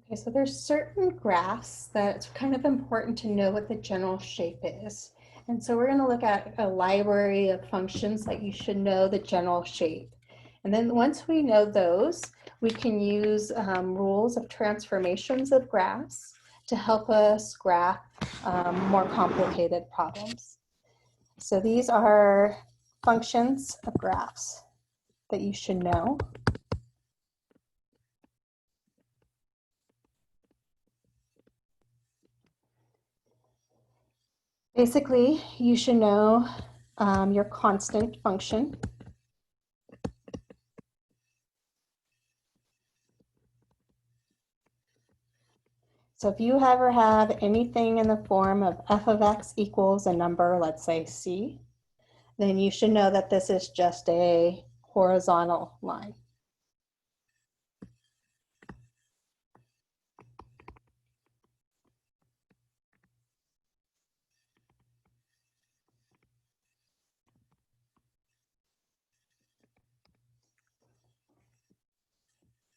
Okay, so there's certain graphs that it's kind of important to know what the general shape is. And so we're going to look at a library of functions that you should know the general shape. And then once we know those, we can use rules of transformations of graphs to help us graph more complicated problems. So these are functions of graphs that you should know. Basically, you should know your constant function. So if you ever have anything in the form of f of x equals a number, let's say c, then you should know that this is just a horizontal line.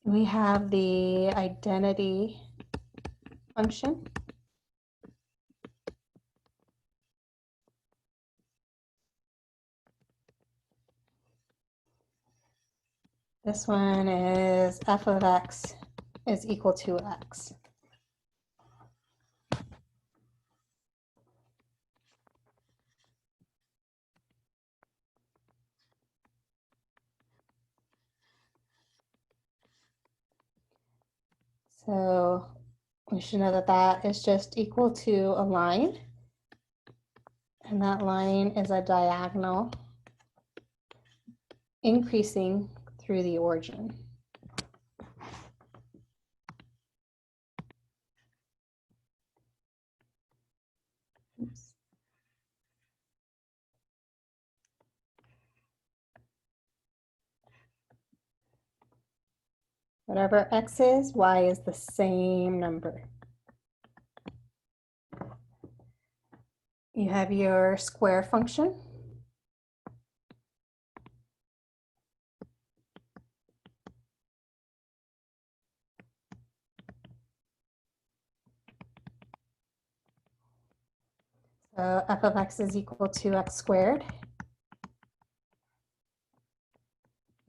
We have the identity function. This one is f of x is equal to x. So we should know that that is just equal to a line. And that line is a diagonal increasing through the origin. Oops. Whatever x is, y is the same number. You have your square function. So f of x is equal to x squared.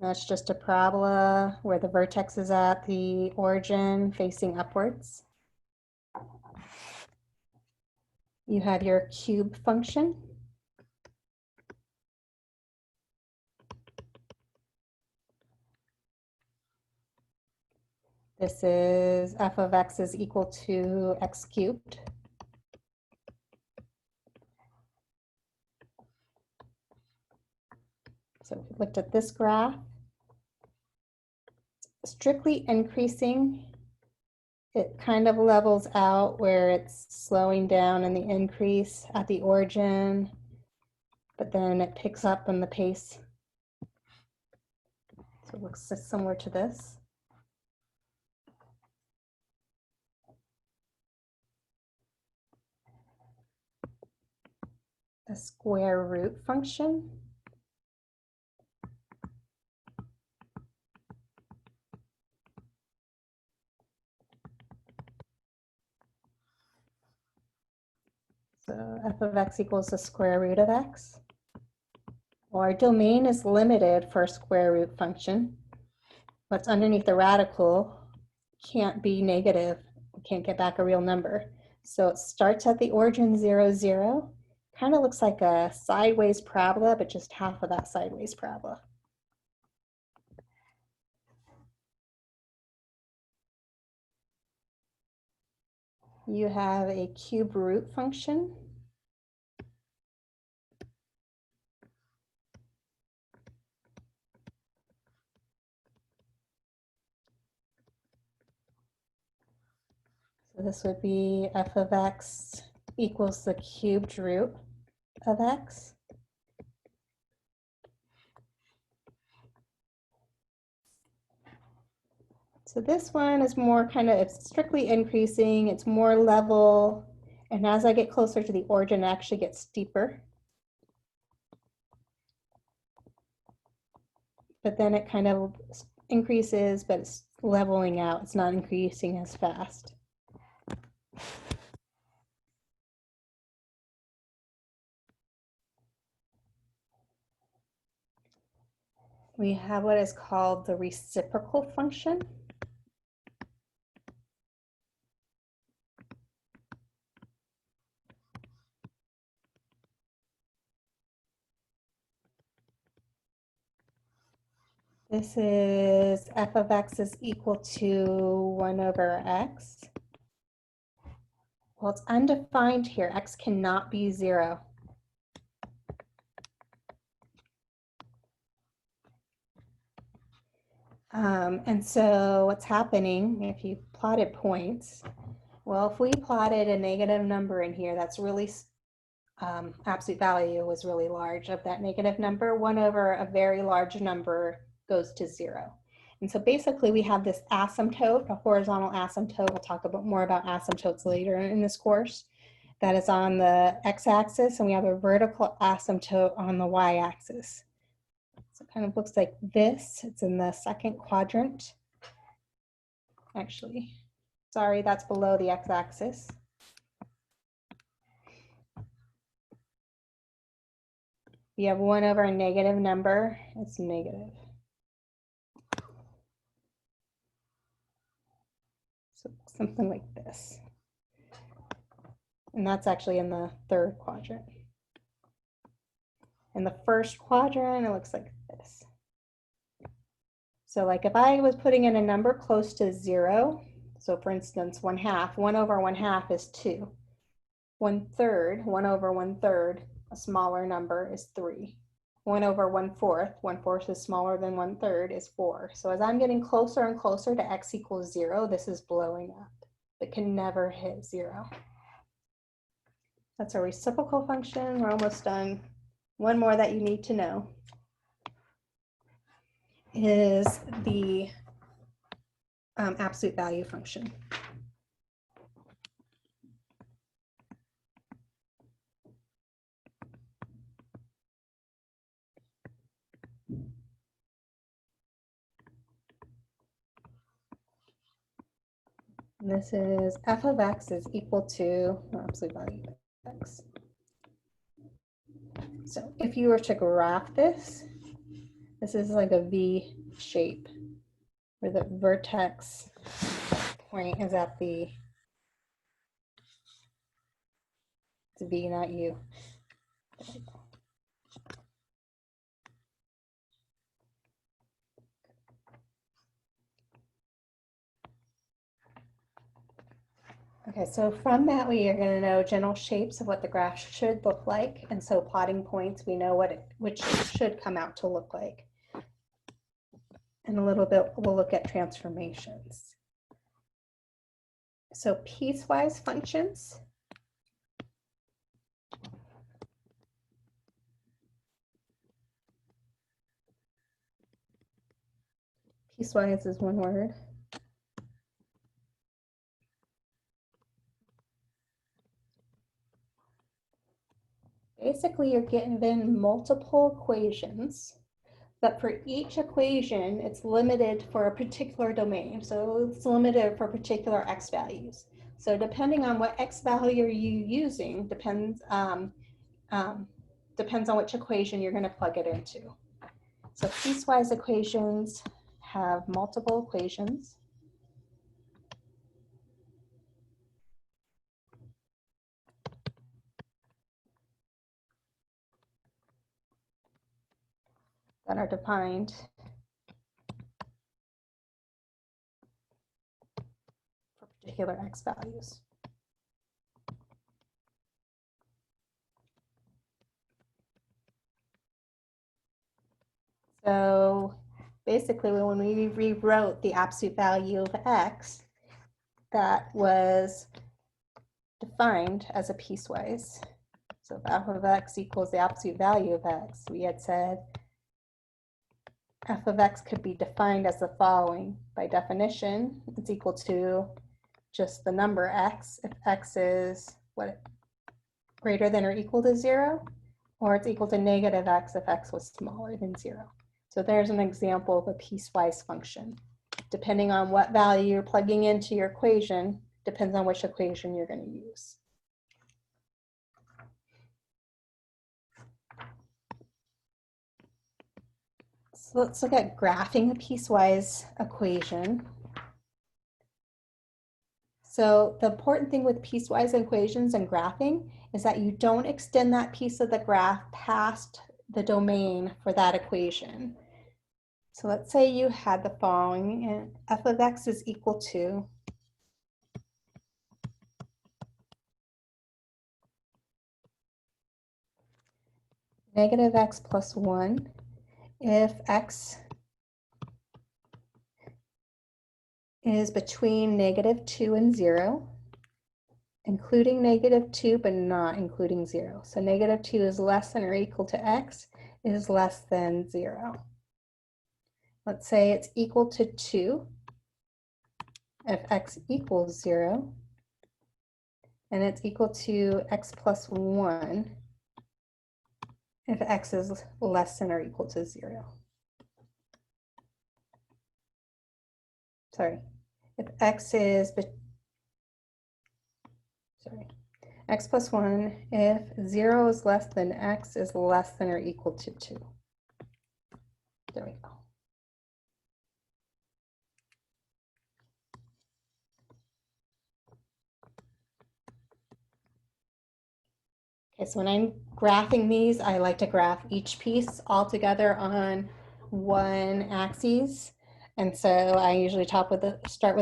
That's just a parabola where the vertex is at the origin facing upwards. You have your cube function. This is f of x is equal to x cubed. So if we looked at this graph, strictly increasing, it kind of levels out where it's slowing down in the increase at the origin, but then it picks up in the pace. So it looks similar to this. The square root function. So f of x equals the square root of x. Well, our domain is limited for a square root function. What's underneath the radical can't be negative. We can't get back a real number. So it starts at the origin 0, 0. Kind of looks like a sideways parabola, but just half of that sideways parabola. You have a cube root function. So this would be f of x equals the cubed root of x. So this one is more kind of, it's strictly increasing, it's more level, and as I get closer to the origin, it actually gets steeper. But then it kind of increases, but it's leveling out. It's not increasing as fast. We have what is called the reciprocal function. This is f of x is equal to 1 over x. Well, it's undefined here. X cannot be 0. And so what's happening if you plotted points? Well, if we plotted a negative number in here, that's really absolute value was really large of that negative number. 1 over a very large number goes to 0. And so basically we have this asymptote, a horizontal asymptote. We'll talk about more about asymptotes later in this course. That is on the x-axis, and we have a vertical asymptote on the y-axis. So it kind of looks like this. It's in the second quadrant. Actually, sorry, that's below the x-axis. You have 1 over a negative number, it's negative. So something like this. And that's actually in the third quadrant. In the first quadrant, it looks like this. So like if I was putting in a number close to 0, So for instance, 1/2, 1 over 1/2 is 2. 1/3, 1 over 1/3, a smaller number is 3. 1 over 1/4, 1/4 is smaller than 1/3 is 4. So as I'm getting closer and closer to x equals 0, this is blowing up. It can never hit 0. That's a reciprocal function. We're almost done. One more that you need to know is the absolute value function. And this is f of x is equal to absolute value of x. So if you were to graph this, this is like a V shape where the vertex point is at the, it's V, not U. Okay, so from that we are going to know general shapes of what the graph should look like, and so plotting points, we know which should come out to look like. In a little bit, we'll look at transformations. So piecewise functions. Piecewise is one word. Basically, you're given multiple equations, but for each equation, it's limited for a particular domain. So it's limited for particular x values. So depending on what x value are you using, depends on which equation you're going to plug it into. So piecewise equations have multiple equations. That are defined for particular x values. So basically, when we rewrote the absolute value of x, that was defined as a piecewise. So if f of x equals the absolute value of x, we had said f of x could be defined as the following. By definition, it's equal to just the number x if x is greater than or equal to 0, or it's equal to negative x if x was smaller than 0. So there's an example of a piecewise function. Depending on what value you're plugging into your equation, depends on which equation you're going to use. So let's look at graphing a piecewise equation. So the important thing with piecewise equations and graphing is that you don't extend that piece of the graph past the domain for that equation. So let's say you had the following, and f of x is equal to negative x plus 1 if x is between -2 and 0, including -2 but not including 0. So -2 is less than or equal to x is less than 0. Let's say it's equal to 2 if x equals 0, and it's equal to x plus 1 if x is less than or equal to 0. Sorry, if x is, x plus 1 if 0 is less than x is less than or equal to 2. There we go. Okay, so when I'm graphing these, I like to graph each piece all together on one axis. And so I usually start with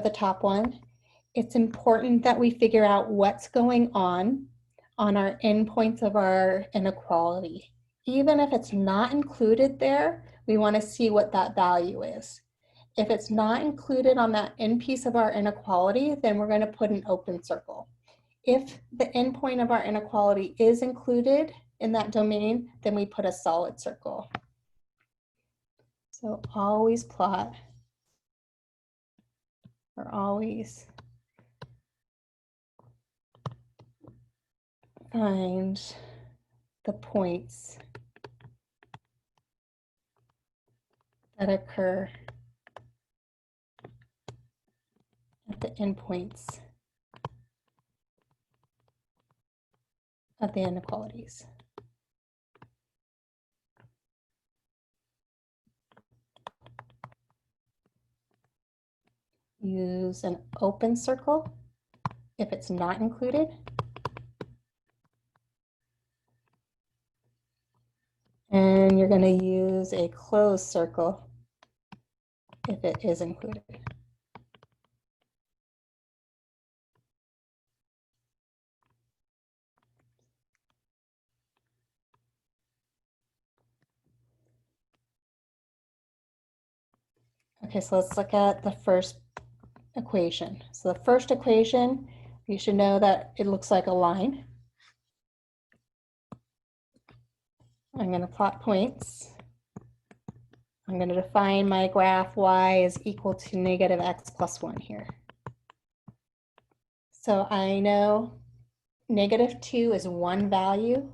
the top one. it's important that we figure out what's going on our endpoints of our inequality. Even if it's not included there, we want to see what that value is. If it's not included on that end piece of our inequality, then we're going to put an open circle. If the endpoint of our inequality is included in that domain, then we put a solid circle. So always plot, or always find the points that occur at the endpoints of the inequalities. Use an open circle if it's not included. And you're going to use a closed circle if it is included. Okay, so let's look at the first equation. So the first equation, you should know that it looks like a line. I'm going to plot points. I'm going to define my graph y is equal to negative x plus 1 here. So I know negative 2 is one value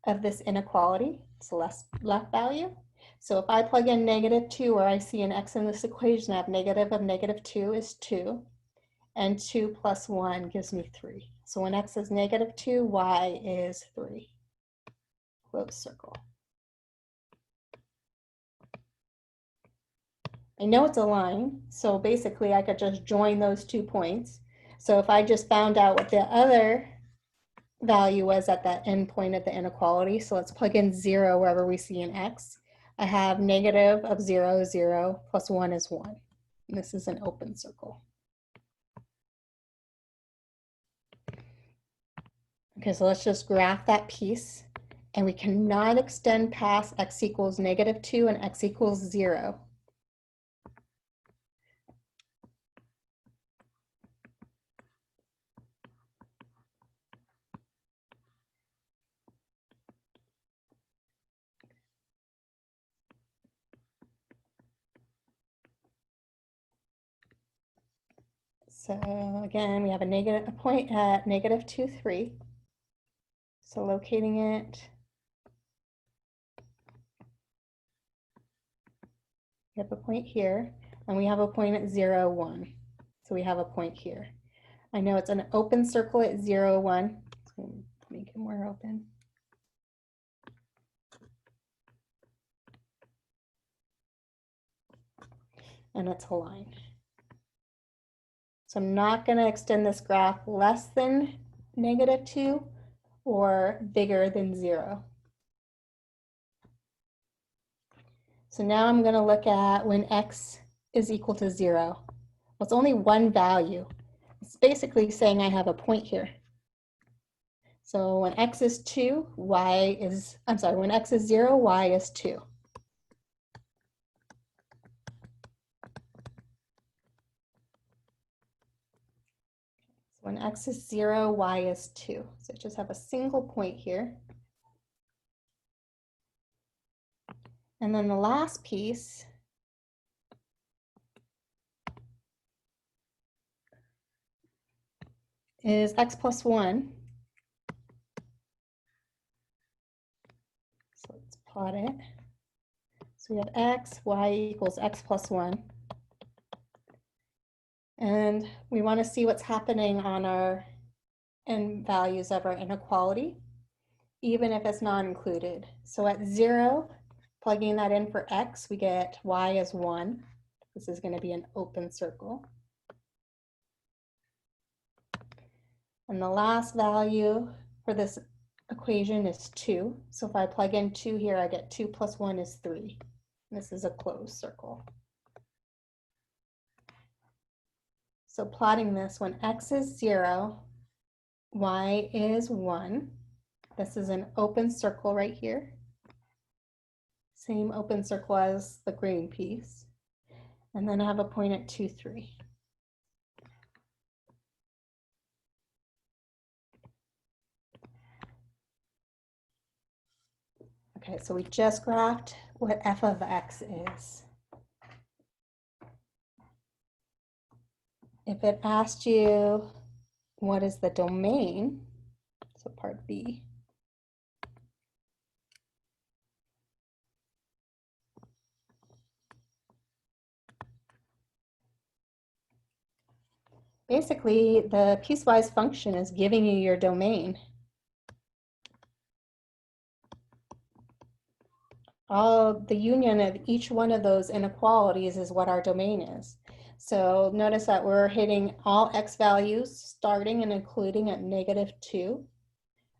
of this inequality. It's the left value. So if I plug in negative 2, where I see an x in this equation, I have negative of negative 2 is 2. And 2 plus 1 gives me 3. So when x is negative 2, y is 3. Close circle. I know it's a line, so basically I could just join those 2 points. So if I just found out what the other value was at that end point of the inequality, so let's plug in 0 wherever we see an x. I have negative of 0, 0, plus 1 is 1. And this is an open circle. Okay, so let's just graph that piece. And we cannot extend past x equals negative 2 and x equals 0. So again, we have a point at negative 2, 3. So locating it, we have a point here, and we have a point at 0, 1. So we have a point here. I know it's an open circle at 0, 1. So make it more open. And it's a line. So I'm not going to extend this graph less than negative 2 or bigger than 0. So now I'm going to look at when x is equal to 0. Well, it's only one value. It's basically saying I have a point here. So when x is 2, when x is 0, y is 2. When x is 0, y is 2. So I just have a single point here. And then the last piece is x plus 1. So let's plot it. So we have x, y equals x plus 1. And we want to see what's happening on our end values of our inequality, even if it's not included. So at 0, plugging that in for x, we get y as 1. This is going to be an open circle. And the last value for this equation is 2. So if I plug in 2 here, I get 2 plus 1 is 3. This is a closed circle. So plotting this when x is 0, y is 1. This is an open circle right here. Same open circle as the green piece. And then I have a point at 2, 3. Okay, so we just graphed what f of x is. If it asked you what is the domain, so part B, basically the piecewise function is giving you your domain. All the union of each one of those inequalities is what our domain is. So notice that we're hitting all x values starting and including at -2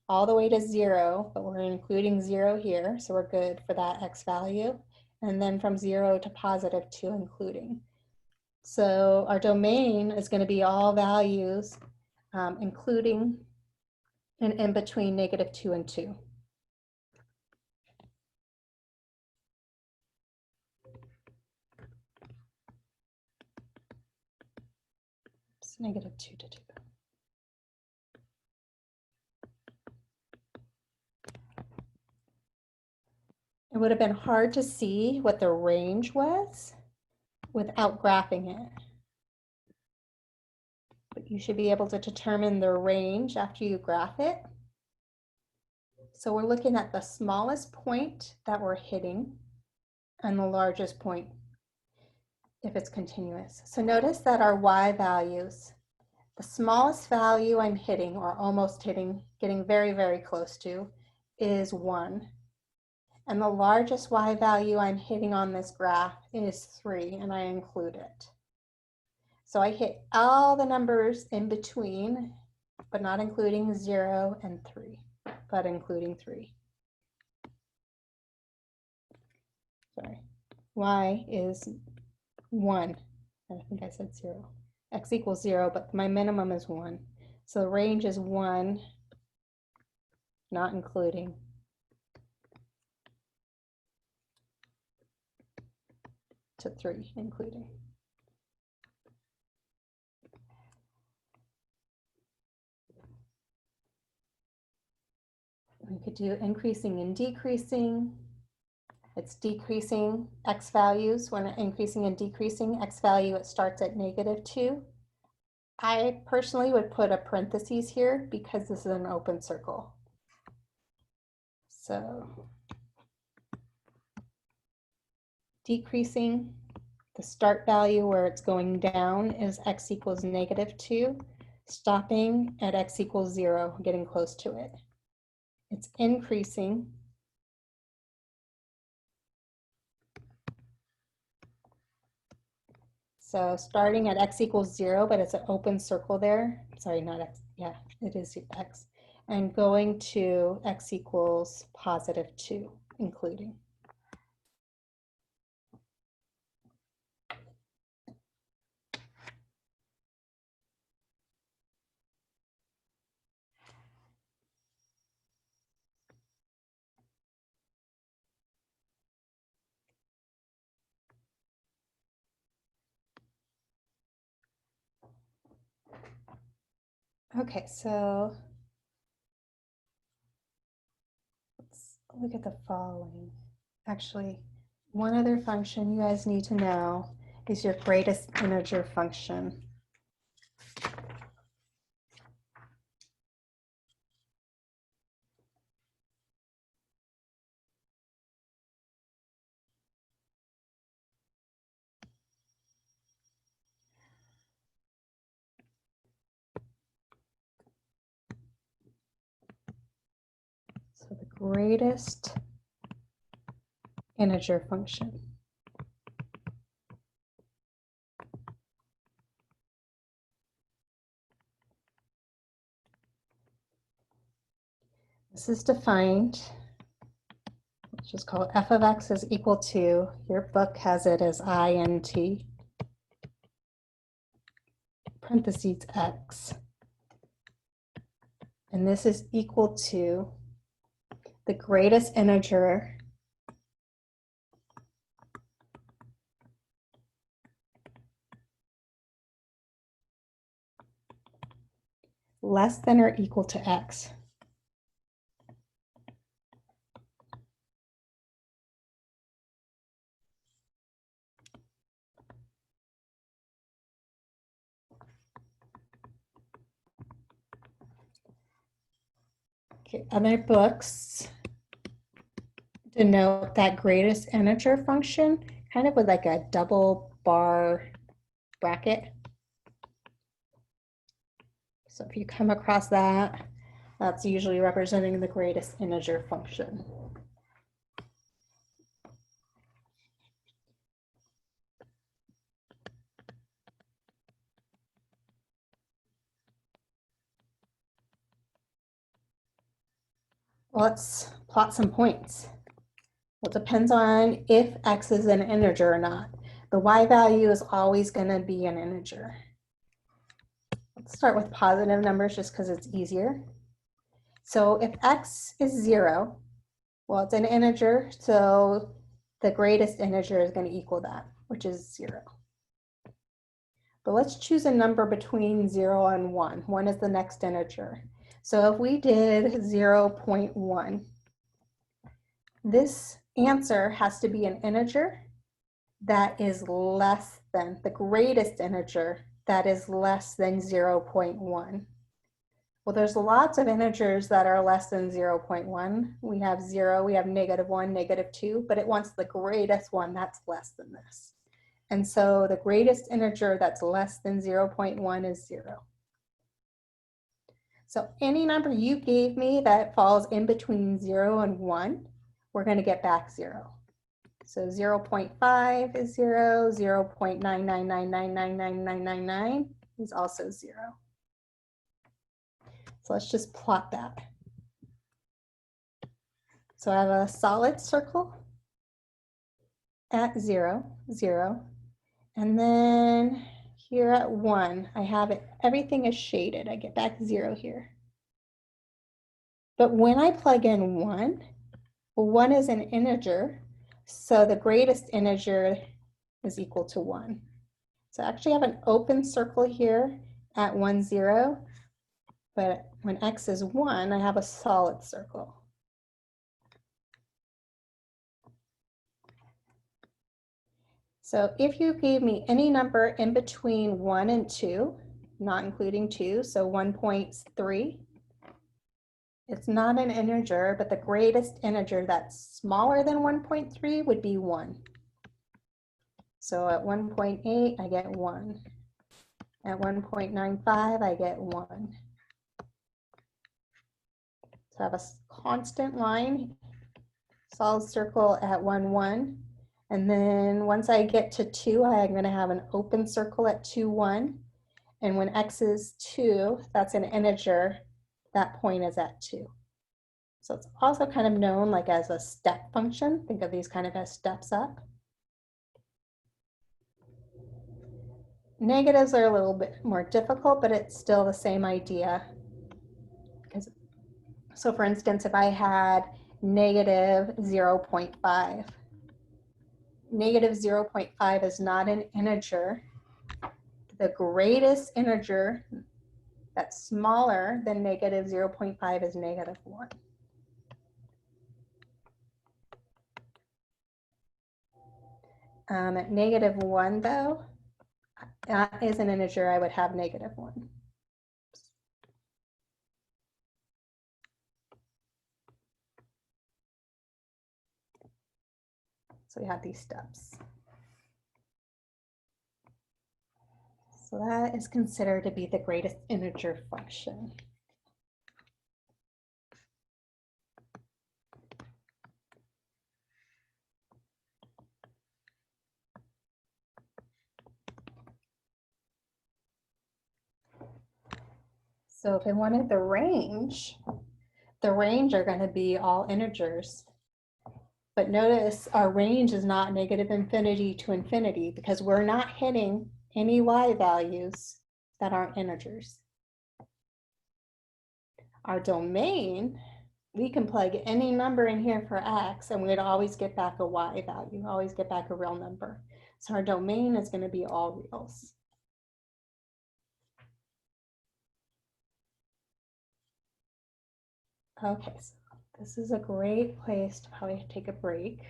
all the way to 0, but we're including 0 here, so we're good for that x value. And then from 0 to +2 including. So our domain is going to be all values including and in between -2 and 2. It's -2 to 2. It would have been hard to see what the range was without graphing it. But you should be able to determine the range after you graph it. So we're looking at the smallest point that we're hitting and the largest point if it's continuous. So notice that our y values, the smallest value I'm hitting or almost hitting, getting very, very close to, is 1. And the largest y value I'm hitting on this graph is 3, and I include it. So I hit all the numbers in between, but not including 0 and 3, but including 3. Sorry. Y is 1. I think I said 0. X equals 0, but my minimum is 1. So the range is 1, not including. To 3, including. We could do increasing and decreasing. It's decreasing x values. When increasing and decreasing x value, it starts at -2. I personally would put a parentheses here because this is an open circle. So decreasing, the start value where it's going down is x equals -2, stopping at x equals 0, getting close to it. It's increasing. So starting at x equals 0, but it's an open circle there. Sorry, not x. Yeah, it is x. And going to x equals +2, including. Okay, so let's look at the following. Actually, one other function you guys need to know is your greatest integer function. So the greatest integer function. This is defined, let's just call it f of x is equal to, your book has it as int, parentheses x. And this is equal to the greatest integer less than or equal to x. Okay, other books denote that greatest integer function kind of with like a double bar bracket. So if you come across that, that's usually representing the greatest integer function. Let's plot some points. Well, it depends on if x is an integer or not. The y value is always going to be an integer. Let's start with positive numbers just because it's easier. So if x is 0, well, it's an integer, so the greatest integer is going to equal that, which is 0. But let's choose a number between 0 and 1. 1 is the next integer. So if we did 0.1, this answer has to be an integer that is less than the greatest integer that is less than 0.1. Well, there's lots of integers that are less than 0.1. We have 0, we have -1, -2, but it wants the greatest one that's less than this. And so the greatest integer that's less than 0.1 is 0. So any number you gave me that falls in between 0 and 1, we're going to get back 0. So 0.5 is 0, 0.999999999 is also 0. So let's just plot that. So I have a solid circle at 0, 0. And then here at 1, I have it, everything is shaded. I get back 0 here. But when I plug in 1, well, 1 is an integer, so the greatest integer is equal to 1. So I actually have an open circle here at 1, 0, but when x is 1, I have a solid circle. So if you gave me any number in between 1 and 2, not including 2, so 1.3, it's not an integer, but the greatest integer that's smaller than 1.3 would be 1. So at 1.8, I get 1. At 1.95, I get 1. So I have a constant line, solid circle at 1, 1. And then once I get to 2, I'm going to have an open circle at 2, 1. And when x is 2, that's an integer, that point is at 2. So it's also kind of known like as a step function. Think of these kind of as steps up. Negatives are a little bit more difficult, but it's still the same idea. So for instance, if I had negative 0.5, negative 0.5 is not an integer. The greatest integer that's smaller than negative 0.5 is negative 1. At negative 1, though, that is an integer, I would have negative 1. So we have these steps. So that is considered to be the greatest integer function. So if I wanted the range are going to be all integers. But notice our range is not negative infinity to infinity because we're not hitting any y values that aren't integers. Our domain, we can plug any number in here for x and we'd always get back a y value, always get back a real number. So our domain is going to be all reals. Okay, so this is a great place to probably take a break.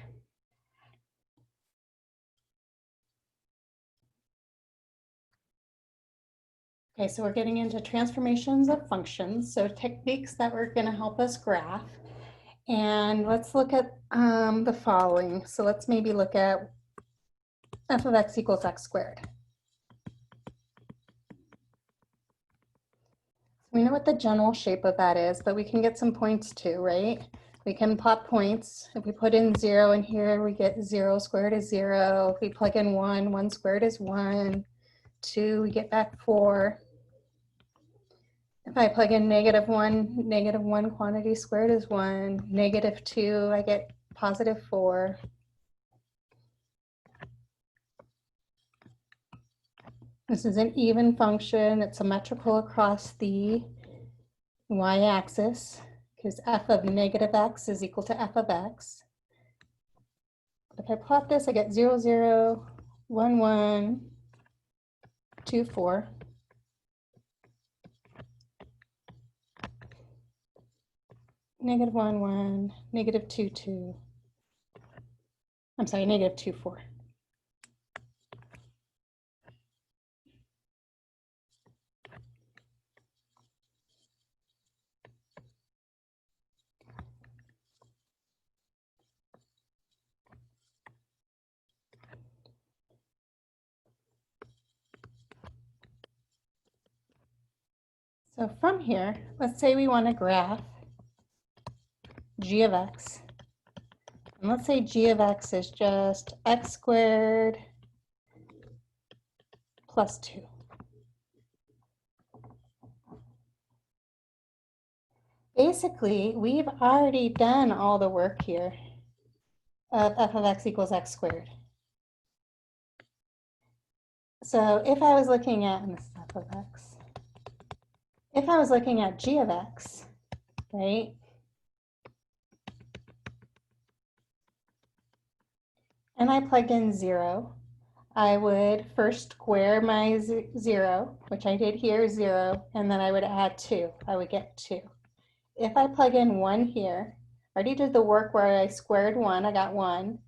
Okay, so we're getting into transformations of functions, so techniques that are going to help us graph. And let's look at the following. So let's maybe look at f of x equals x squared. We know what the general shape of that is, but we can get some points too, right? We can plot points. If we put in 0 in here, we get 0 squared is 0. If we plug in 1, 1 squared is 1. 2, we get back 4. If I plug in -1 quantity squared is 1. -2, I get positive 4. This is an even function. It's symmetrical across the y-axis because f of -x is equal to f of x. If I plot this, I get 0, 0, 1, 1, 2, 4. -1, 1, -2, 2. I'm sorry, -2, 4. So from here, let's say we want to graph g of x. And let's say g of x is just x squared plus 2. Basically, we've already done all the work here of f of x equals x squared. So if I was looking at, and this is f of x, if I was looking at g of x, right, and I plugged in 0, I would first square my 0, which I did here, 0, and then I would add 2. I would get 2. If I plug in 1 here, I already did the work where I squared 1, I got 1.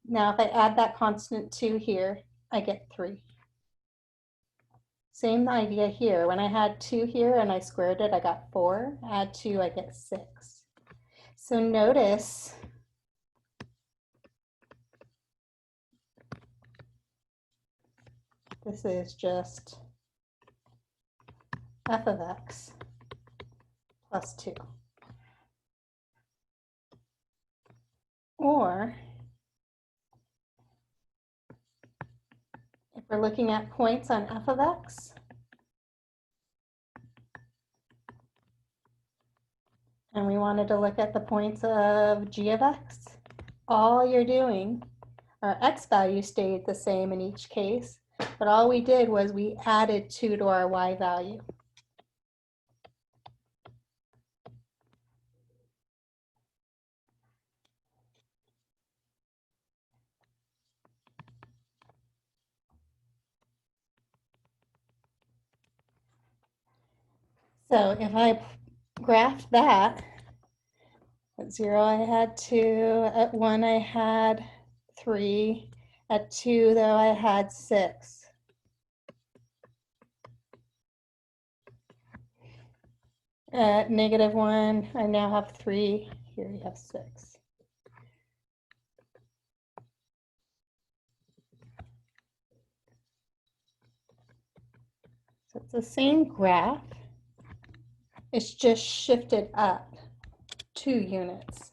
Now if I add that constant 2 here, I get 3. Same idea here. When I had 2 here and I squared it, I got 4. Add 2, I get 6. So notice this is just f of x plus 2. Or if we're looking at points on f of x, and we wanted to look at the points of g of x, all you're doing, our x value stayed the same in each case, but all we did was we added 2 to our y value. So if I graphed that, at 0 I had 2, at 1 I had 3, at 2 though I had 6. At -1 I now have 3, here we have 6. So it's the same graph, it's just shifted up 2 units.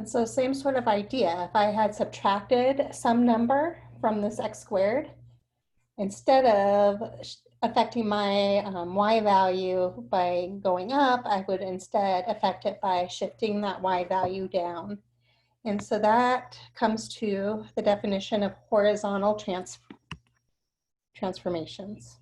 And so same sort of idea. If I had subtracted some number from this x squared, instead of affecting my y value by going up, I would instead affect it by shifting that y value down. And so that comes to the definition of horizontal transformations.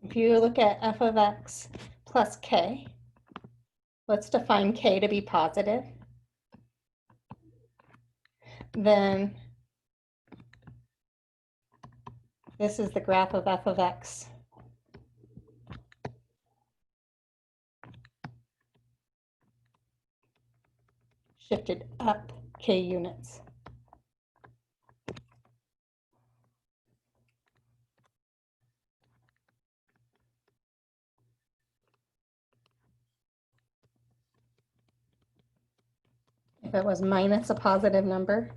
If you look at f of x plus k, let's define k to be positive. Then this is the graph of f of x. Shifted up k units. If it was minus a positive number,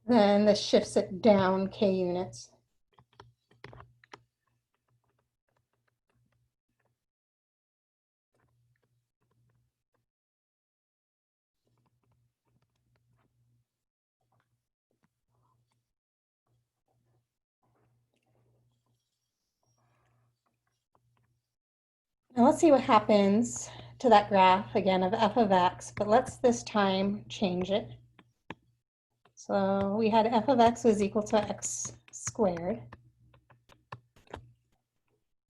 then this shifts it down k units. Now let's see what happens to that graph again of f of x, but let's this time change it. So we had f of x was equal to x squared.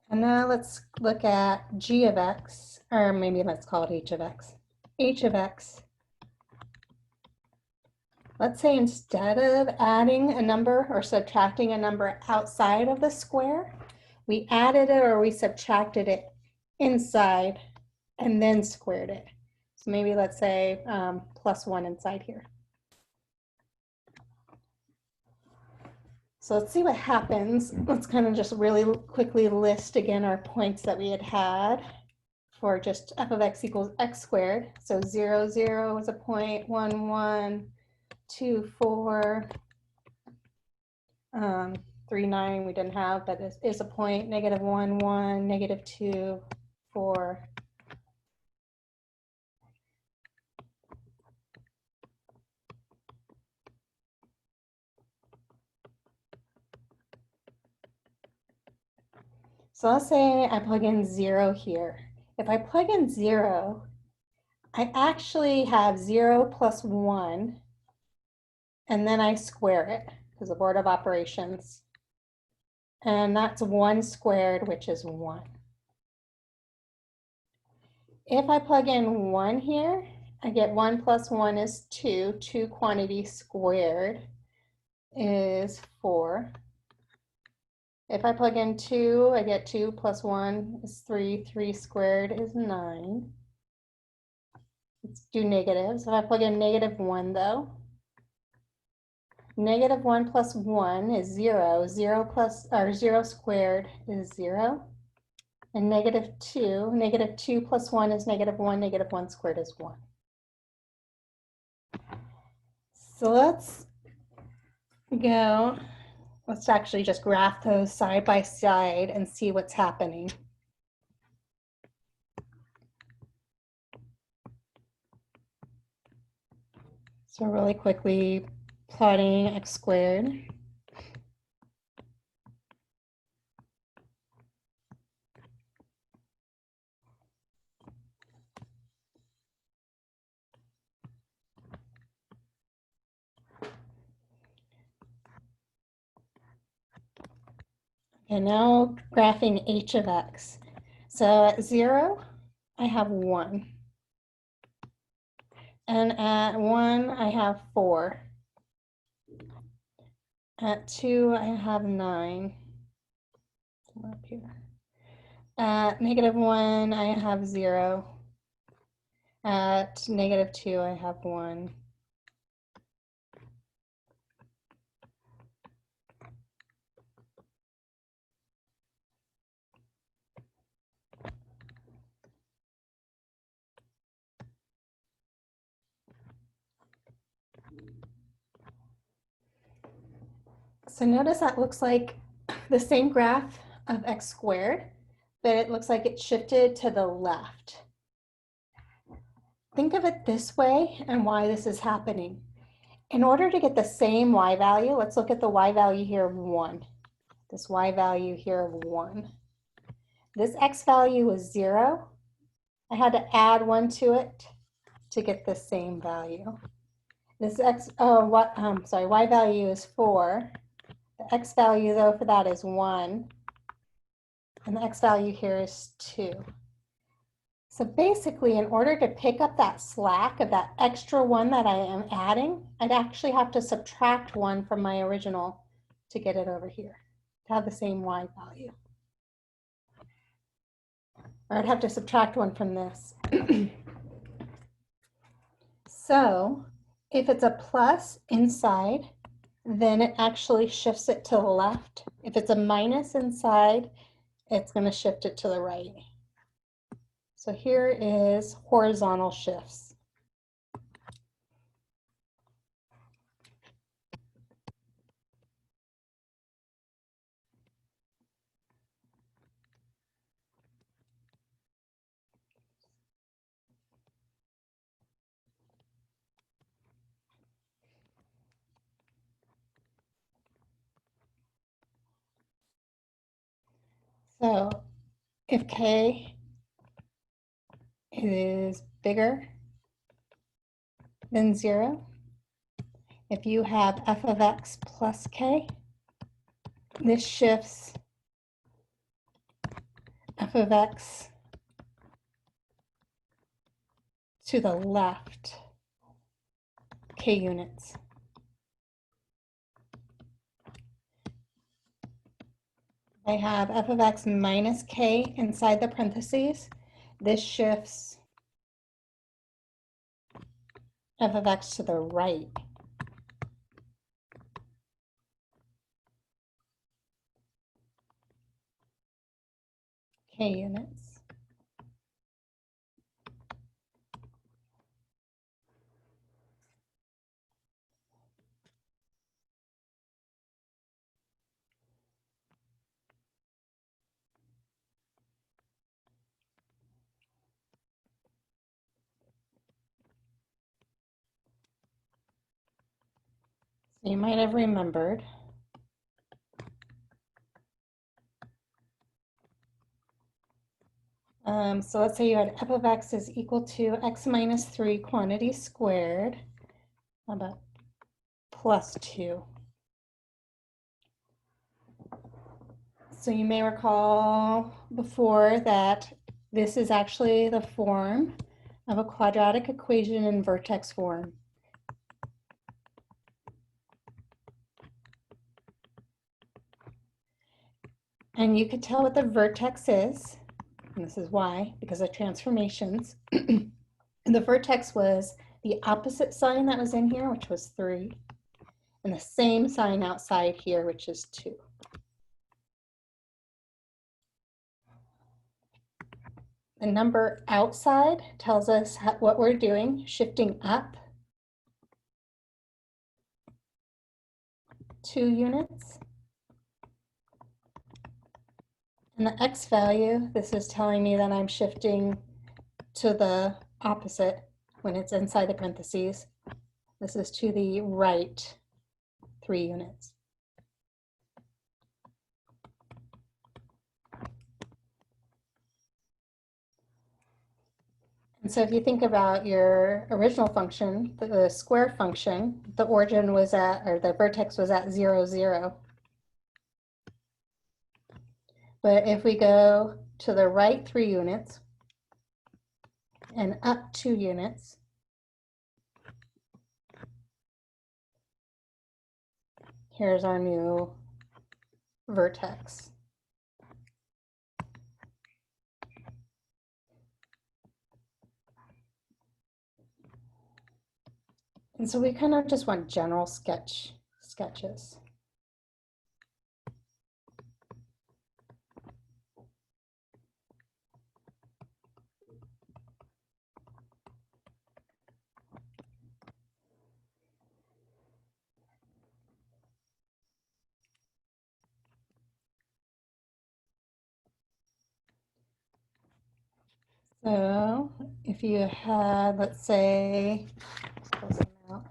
And now let's look at g of x, or maybe let's call it h of x. H of x. Let's say instead of adding a number or subtracting a number outside of the square, we added it or we subtracted it inside and then squared it. So maybe let's say plus 1 inside here. So let's see what happens. Let's kind of just really quickly list again our points that we had for just f of x equals x squared. So 0, 0 is a point, 1, 1, 2, 4, 3, 9 we didn't have, but is a point, negative 1, 1, negative 2, 4. So let's say I plug in 0 here. If I plug in 0, I actually have 0 plus 1, and then I square it because of order of operations. And that's 1 squared, which is 1. If I plug in 1 here, I get 1 plus 1 is 2. 2 quantity squared is 4. If I plug in 2, I get 2 plus 1 is 3. 3 squared is 9. Let's do negatives. If I plug in negative 1, though, negative 1 plus 1 is 0. 0 squared is 0. And negative 2 plus 1 is negative 1. Negative 1 squared is 1. So let's actually just graph those side by side and see what's happening. So really quickly plotting x squared. And now graphing h of x. So at 0, I have 1. And at 1, I have 4. At 2, I have 9. Up here. At negative 1, I have 0. At negative 2, I have 1. So notice that looks like the same graph of x squared, but it looks like it shifted to the left. Think of it this way and why this is happening. In order to get the same y value, let's look at the y value here of 1. This y value here of 1. This x value was 0. I had to add 1 to it to get the same value. This y value is 4. The x value, though, for that is 1. And the x value here is 2. So basically, in order to pick up that slack of that extra 1 that I am adding, I'd actually have to subtract 1 from my original to get it over here, to have the same y value. Or I'd have to subtract 1 from this. So if it's a plus inside, then it actually shifts it to the left. If it's a minus inside, it's going to shift it to the right. So here is horizontal shifts. So if k is bigger than 0, if you have f of x plus k, this shifts f of x to the left k units. I have f of x minus k inside the parentheses. This shifts f of x to the right k units. So you might have remembered so let's say you had f of x is equal to x minus 3 quantity squared, how about plus 2. So you may recall before that this is actually the form of a quadratic equation in vertex form. And you could tell what the vertex is, and this is why, because of transformations. The vertex was the opposite sign that was in here, which was 3, and the same sign outside here, which is 2. The number outside tells us what we're doing, shifting up 2 units. And the x value, this is telling me that I'm shifting to the opposite when it's inside the parentheses. This is to the right 3 units. And so if you think about your original function, the square function, the origin was at, or the vertex was at 0, 0. But if we go to the right 3 units and up 2 units, here's our new vertex. And so we kind of just want general sketches. So if you had, let's say, let's pull some out.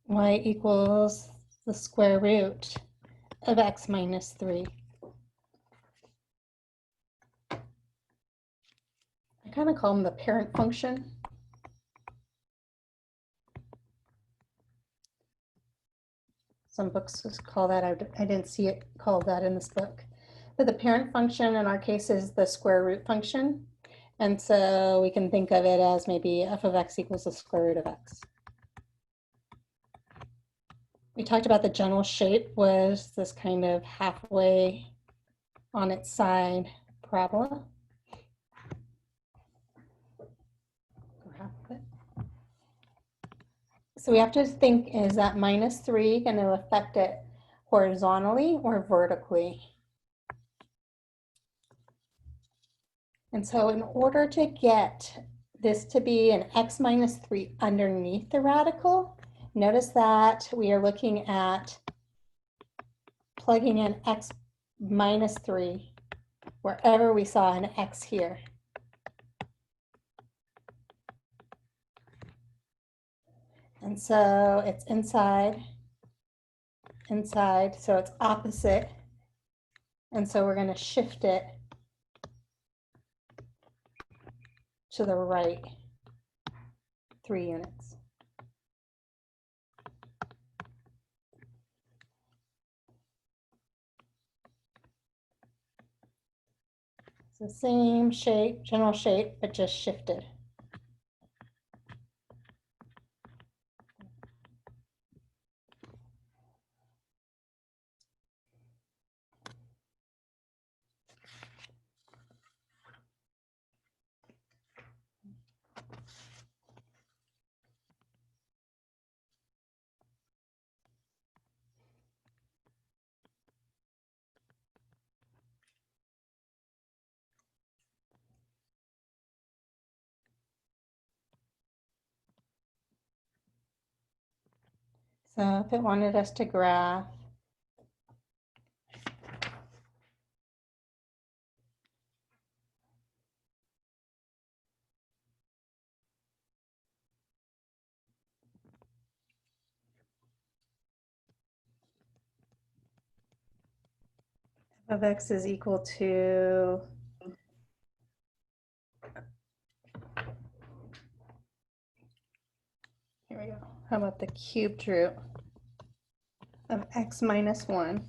Y equals the square root of x minus 3. I kind of call them the parent function. Some books call that, I didn't see it called that in this book. But the parent function in our case is the square root function. And so we can think of it as maybe f of x equals the square root of x. We talked about the general shape was this kind of halfway on its side parabola. So we have to think, is that minus 3 going to affect it horizontally or vertically? And so in order to get this to be an x minus 3 underneath the radical, notice that we are looking at plugging in x minus 3 wherever we saw an x here. And so it's inside, so it's opposite. And so we're going to shift it to the right 3 units. It's the same shape, general shape, but just shifted. So if it wanted us to graph f of x is equal to here we go. How about the cubed root of x minus 1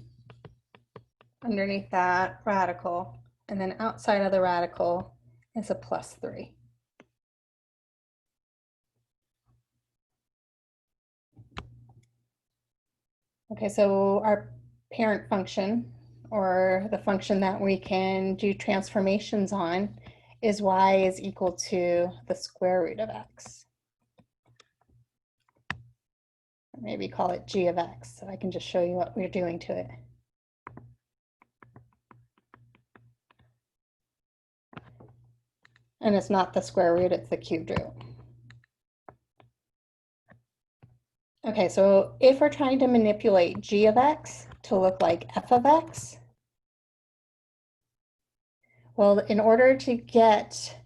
underneath that radical, and then outside of the radical is a plus 3. Okay, so our parent function, or the function that we can do transformations on, is y is equal to the square root of x. Or maybe call it g of x, so I can just show you what we're doing to it. And it's not the square root, it's the cubed root. Okay, so if we're trying to manipulate g of x to look like f of x, well, in order to get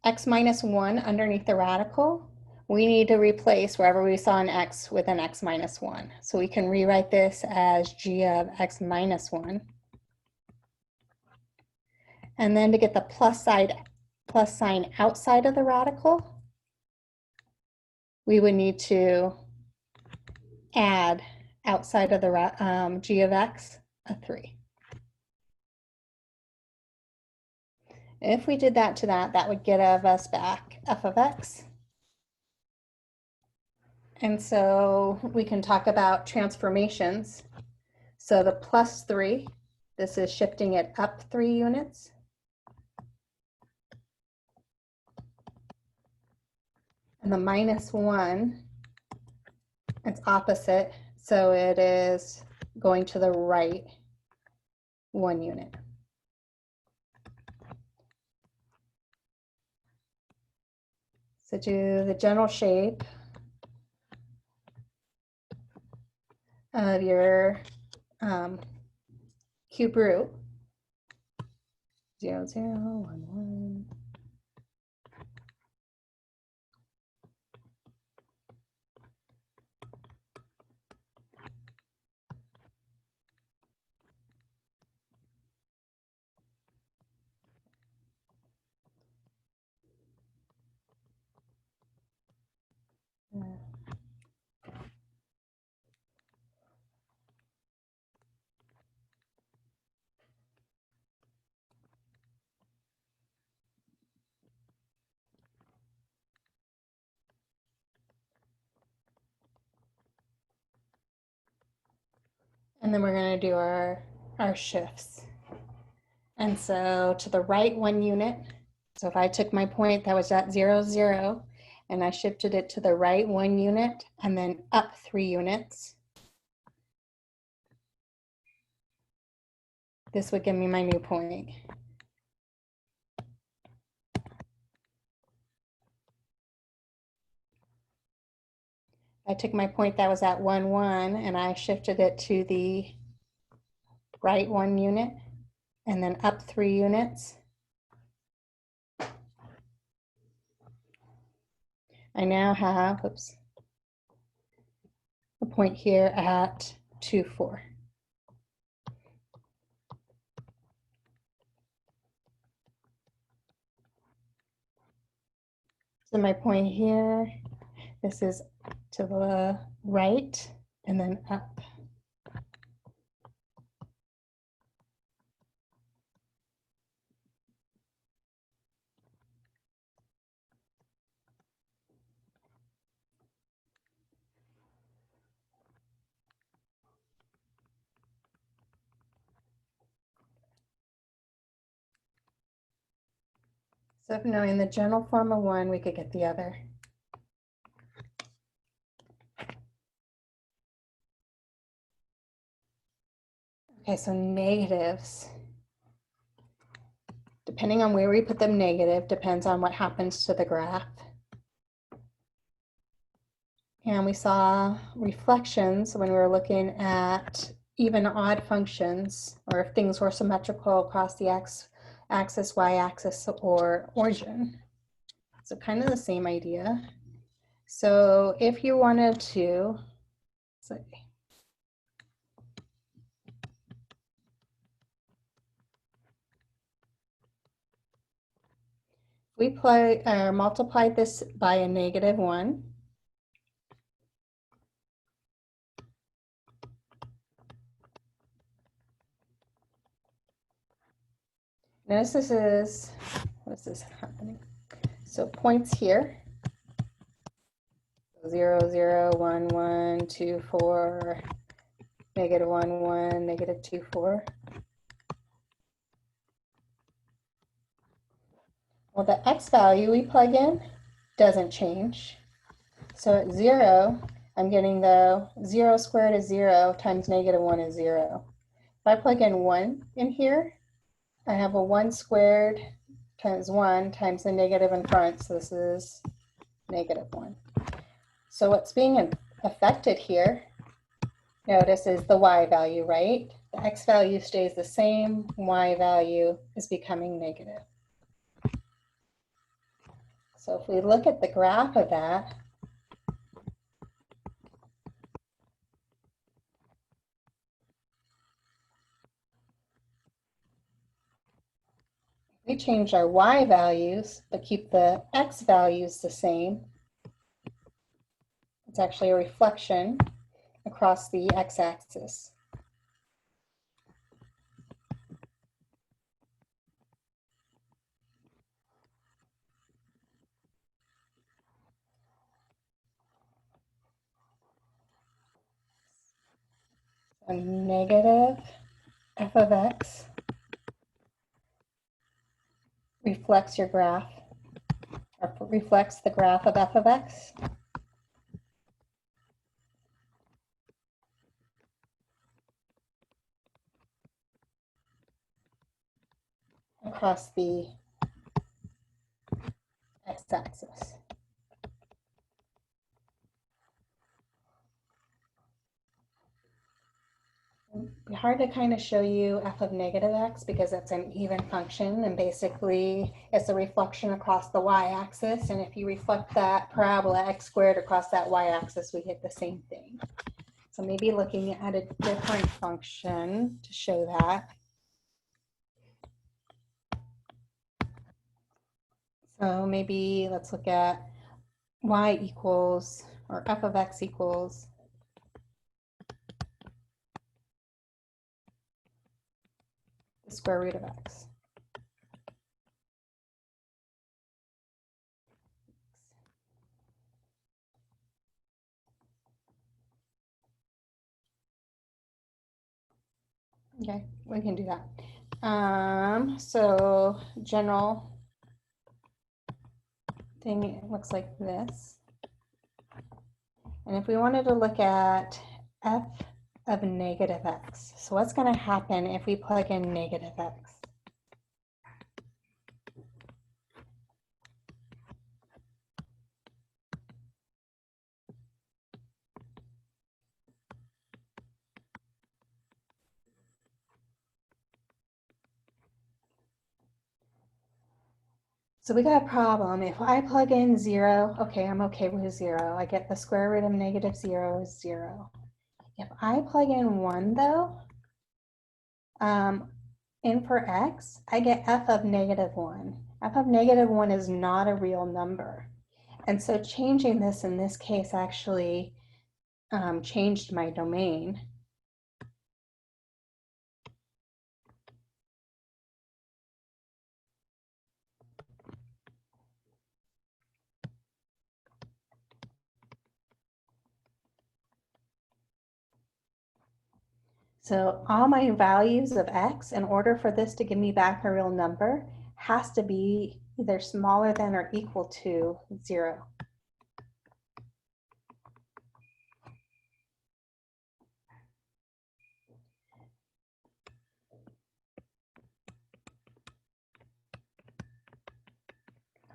x minus 1 underneath the radical, we need to replace wherever we saw an x with an x minus 1. So we can rewrite this as g of x minus 1. And then to get the plus sign outside of the radical, we would need to add outside of the g of x a 3. If we did that to that, that would get us back f of x. And so we can talk about transformations. So the plus 3, this is shifting it up 3 units. And the minus 1, it's opposite, so it is going to the right 1 unit. So do the general shape. of your cube root. 0, 0, 1, 1. And then we're going to do our shifts. And so to the right 1 unit. So if I took my point that was at 0, 0, and I shifted it to the right 1 unit and then up 3 units, this would give me my new point. I took my point that was at 1, 1, and I shifted it to the right 1 unit and then up 3 units. I now have, oops, a point here at 2, 4. So my point here, this is to the right and then up. So if knowing the general form of one, we could get the other. Okay, so negatives. Depending on where we put them negative, depends on what happens to the graph. And we saw reflections when we were looking at even odd functions, or if things were symmetrical across the x-axis, y-axis, or origin. So kind of the same idea. So if you wanted to, let's see, we multiplied this by a -1. Notice this is, what's this happening? So points here, 0, 0, 1, 1, 2, 4, -1, 1, -2, 4. Well, the x value we plug in doesn't change. So at 0, I'm getting the 0 squared is 0 times -1 is 0. If I plug in 1 in here, I have a 1 squared times 1 times the negative in front, so this is -1. So what's being affected here, notice, is the y value, right? The x value stays the same, y value is becoming negative. So if we look at the graph of that, we change our y values, but keep the x values the same. It's actually a reflection across the x-axis. So negative f of x reflects your graph, or reflects the graph of f of x. Across the x-axis. It'd be hard to kind of show you f of negative x because it's an even function, and basically it's a reflection across the y-axis, and if you reflect that parabola x squared across that y-axis, we get the same thing. So maybe looking at a different function to show that. So maybe let's look at y equals, or f of x equals the square root of x. Okay, we can do that. So general thing looks like this. And if we wanted to look at f of negative x, so what's going to happen if we plug in negative x? So we got a problem. If I plug in 0, okay, I'm okay with 0. I get the square root of negative 0 is 0. If I plug in 1, though, in for x, I get f of negative 1. F of negative 1 is not a real number. And so changing this in this case actually changed my domain. So all my values of x, in order for this to give me back a real number, has to be either smaller than or equal to 0.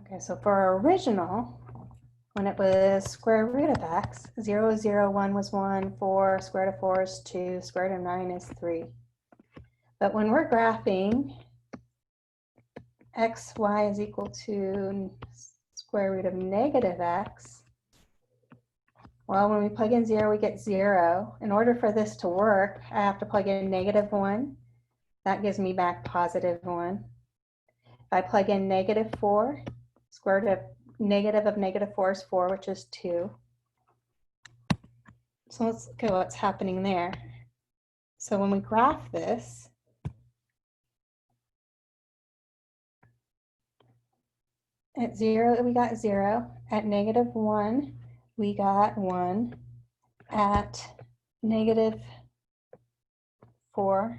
Okay, so for our original, when it was square root of x, 0, 0, 1 was 1, 4, square root of 4 is 2, square root of 9 is 3. But when we're graphing x, y is equal to square root of negative x, well, when we plug in 0, we get 0. In order for this to work, I have to plug in negative 1. That gives me back positive 1. If I plug in negative 4, square root of negative 4 is 4, which is 2. So let's look at what's happening there. So when we graph this, at 0, we got 0. At negative 1, we got 1. At negative 4,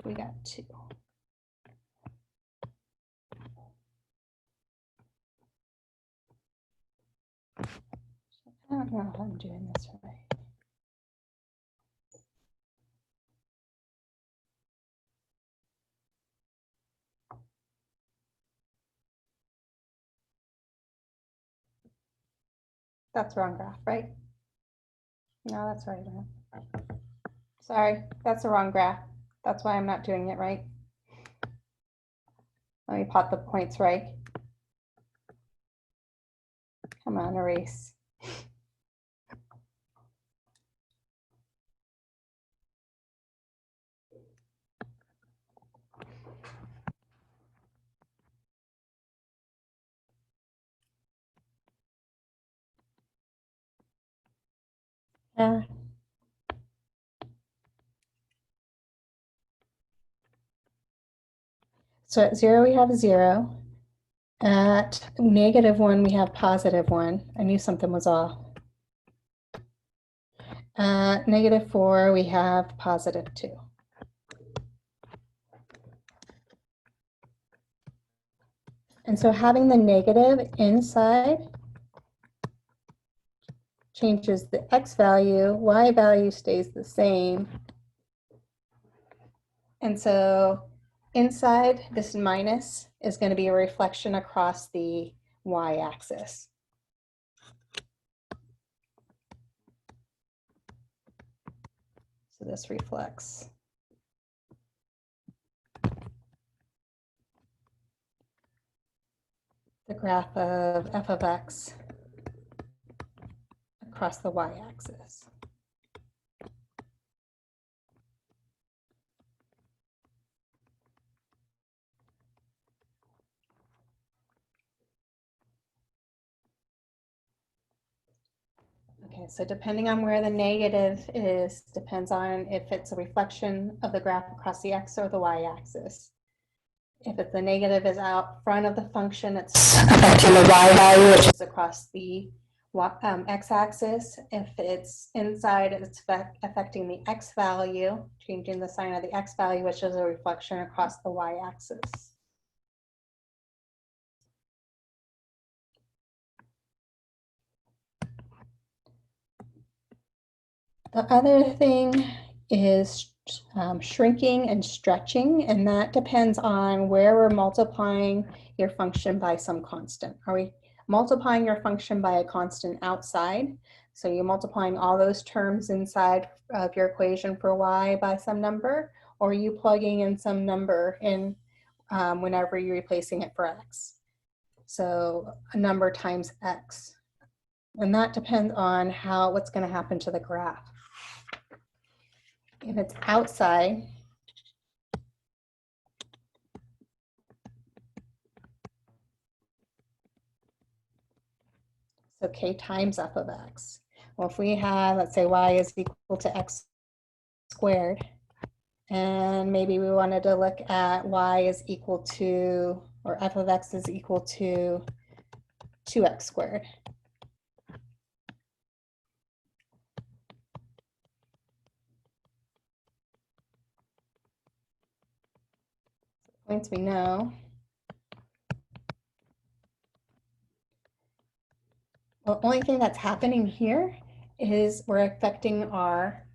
we got 2. I don't know if I'm doing this right. That's the wrong graph, right? No, that's right. Sorry, that's the wrong graph. That's why I'm not doing it right. Let me plot the points right. Come on, erase. Yeah. So at 0, we have 0. At negative 1, we have positive 1. I knew something was off. At negative 4, we have positive 2. And so having the negative inside changes the x value, y value stays the same. And so inside this minus is going to be a reflection across the y-axis. So this reflects the graph of f of x across the y-axis. Okay, so depending on where the negative is, depends on if it's a reflection of the graph across the x or the y-axis. If it's the negative is out front of the function, it's affecting the y value, which is across the x-axis. If it's inside, it's affecting the x value, changing the sign of the x value, which is a reflection across the y-axis. The other thing is shrinking and stretching, and that depends on where we're multiplying your function by some constant. Are we multiplying your function by a constant outside? So you're multiplying all those terms inside of your equation for y by some number, or are you plugging in some number in whenever you're replacing it for x? So a number times x. And that depends on what's going to happen to the graph. If it's outside, so k times f of x. Well, if we have, let's say y is equal to x squared, and maybe we wanted to look at y is equal to, or f of x is equal to 2x squared. Points we know. The only thing that's happening here is we're affecting our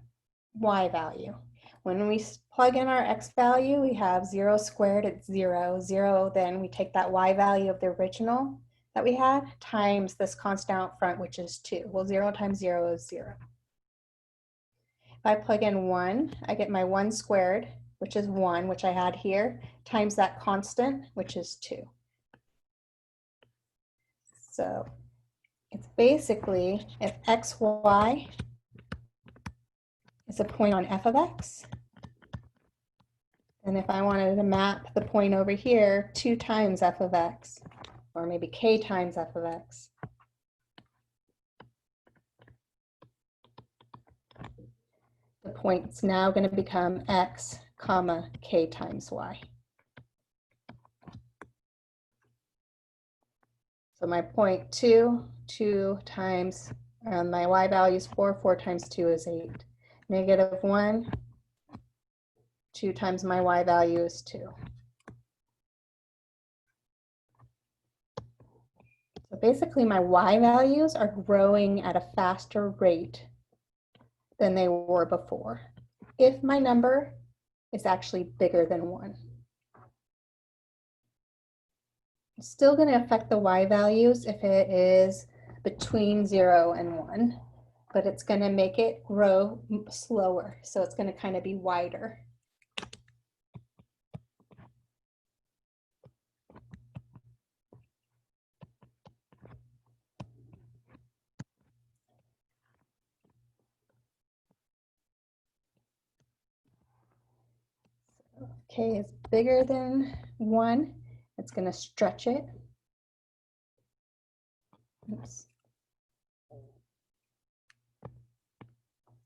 y value. When we plug in our x value, we have 0 squared, it's 0. 0, then we take that y value of the original that we had times this constant out front, which is 2. Well, 0 times 0 is 0. If I plug in 1, I get my 1 squared, which is 1, which I had here, times that constant, which is 2. So it's basically if xy is a point on f of x, and if I wanted to map the point over here 2 times f of x, or maybe k times f of x, the point's now going to become x comma k times y. So my point 2 times my y value is 4, 4 times 2 is 8. Negative 1, 2 times my y value is 2. So basically my y values are growing at a faster rate than they were before, if my number is actually bigger than 1. It's still going to affect the y values if it is between 0 and 1, but it's going to make it grow slower, so it's going to kind of be wider. K is bigger than 1, it's going to stretch it. Oops.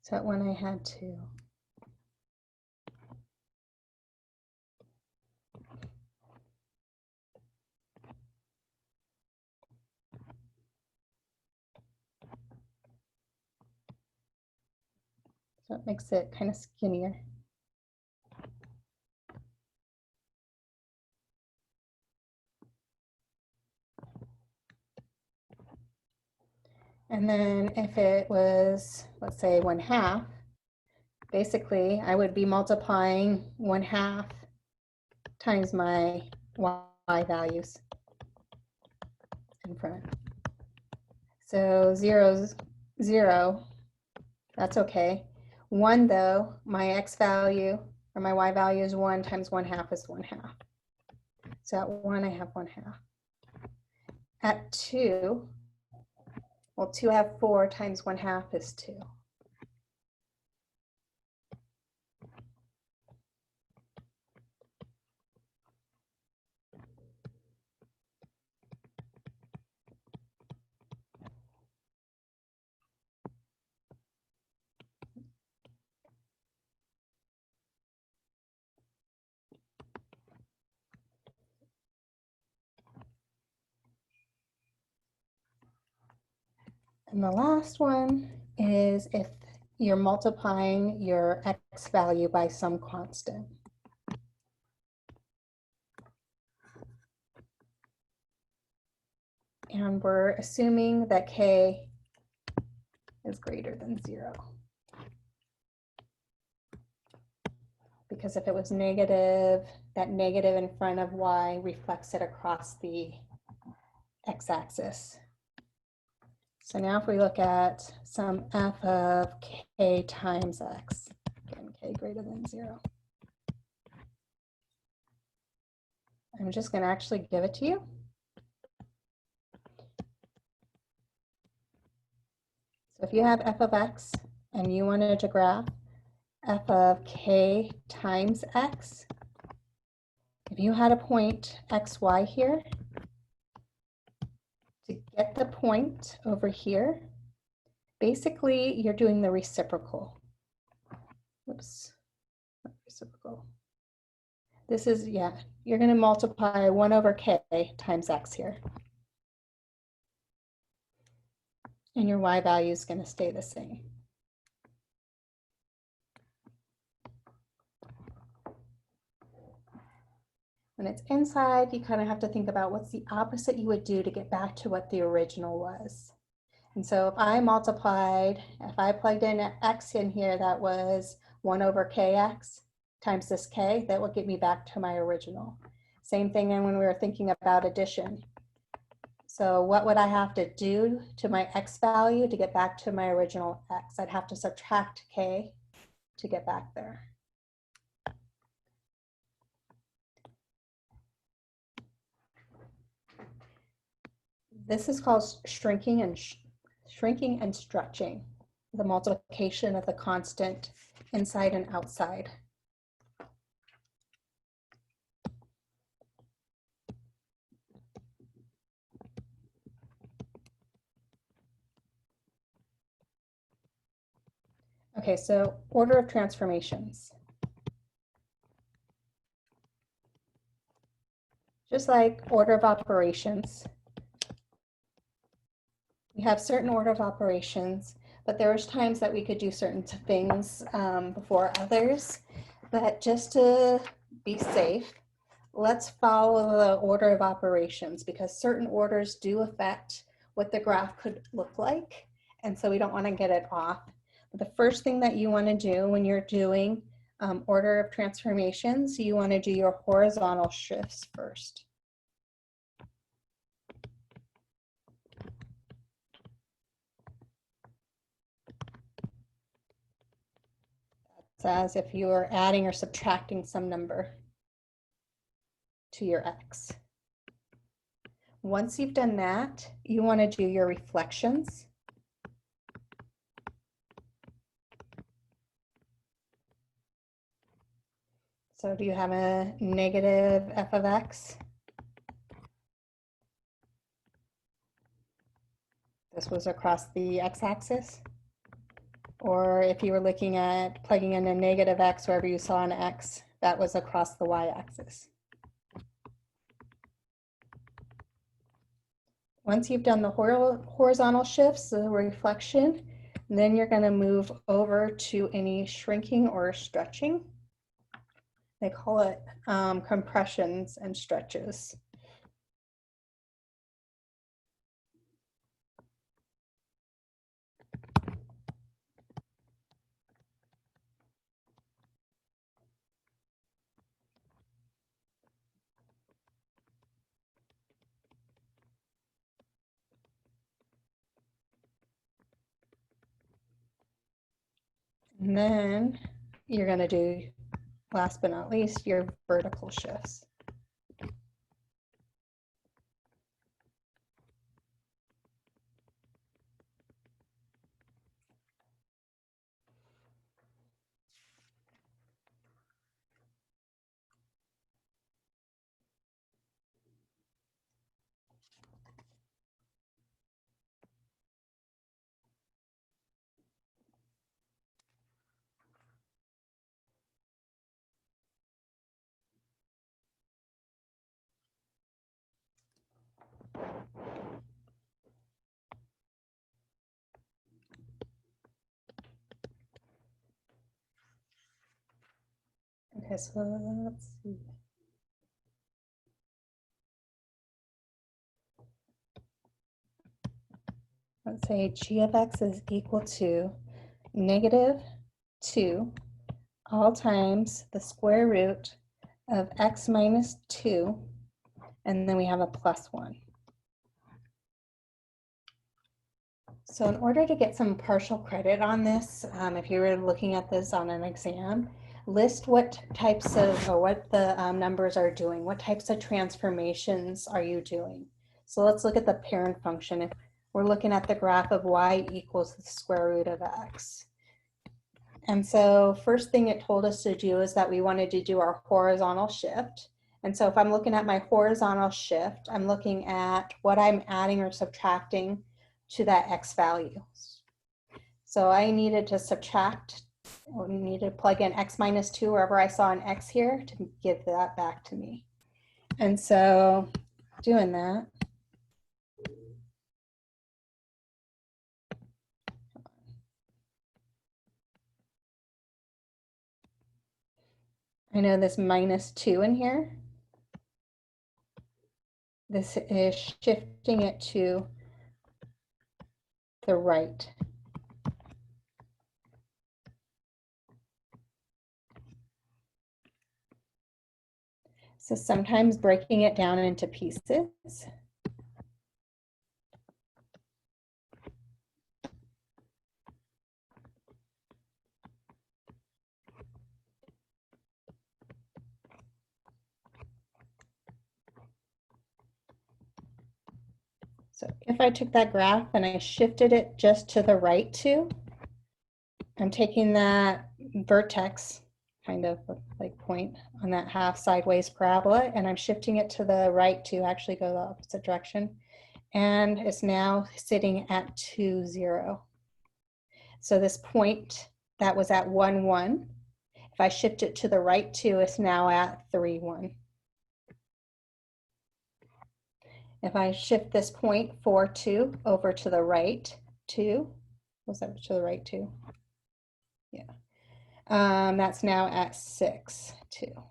So at 1 I had 2. So it makes it kind of skinnier. And then if it was, let's say 1/2, basically I would be multiplying 1/2 times my y values in front. So 0 is 0, that's okay. 1 though, my x value or my y value is 1 times 1/2 is 1/2. So at 1 I have 1/2. At 2, well 2 I have 4 times 1/2 is 2. And the last one is if you're multiplying your x value by some constant. And we're assuming that k is greater than 0. Because if it was negative, that negative in front of y reflects it across the x-axis. So now if we look at some f of k times x, again, k greater than 0. I'm just going to actually give it to you. So if you have f of x and you wanted to graph f of k times x, if you had a point xy here, to get the point over here, basically you're doing the reciprocal. Whoops, not reciprocal. This is, yeah, you're going to multiply 1 over k times x here. And your y value is going to stay the same. When it's inside, you kind of have to think about what's the opposite you would do to get back to what the original was. And so if I plugged in x in here, that was 1 over kx times this k, that would get me back to my original. Same thing when we were thinking about addition. So what would I have to do to my x value to get back to my original x? I'd have to subtract k to get back there. This is called shrinking and stretching, the multiplication of the constant inside and outside. Okay, so order of transformations. Just like order of operations, we have certain order of operations, but there was times that we could do certain things before others. But just to be safe, let's follow the order of operations because certain orders do affect what the graph could look like. And so we don't want to get it off. But the first thing that you want to do when you're doing order of transformations, you want to do your horizontal shifts first. It's as if you were adding or subtracting some number to your x. Once you've done that, you want to do your reflections. So do you have a negative f of x? This was across the x-axis. Or if you were looking at plugging in a negative x wherever you saw an x, that was across the y-axis. Once you've done the horizontal shifts, the reflection, then you're going to move over to any shrinking or stretching. They call it compressions and stretches. And then you're going to do, last but not least, your vertical shifts. Okay, so let's see. Let's say g of x is equal to -2 all times the square root of x minus 2, and then we have a +1. So in order to get some partial credit on this, if you were looking at this on an exam, list what types of, or what the numbers are doing. What types of transformations are you doing? So let's look at the parent function. If we're looking at the graph of y equals the square root of x. And so first thing it told us to do is that we wanted to do our horizontal shift. And so if I'm looking at my horizontal shift, I'm looking at what I'm adding or subtracting to that x value. So I needed to subtract, or needed to plug in x minus 2 wherever I saw an x here to give that back to me. And so doing that, I know this -2 in here. This is shifting it to the right. So sometimes breaking it down into pieces. So if I took that graph and I shifted it just to the right 2, I'm taking that vertex kind of like point on that half sideways parabola, and I'm shifting it to the right to actually go the opposite direction. And it's now sitting at 2, 0. So this point that was at 1, 1, if I shift it to the right 2, it's now at 3, 1. If I shift this point 4, 2 over to the right 2, was that to the right 2? Yeah. That's now at 6, 2.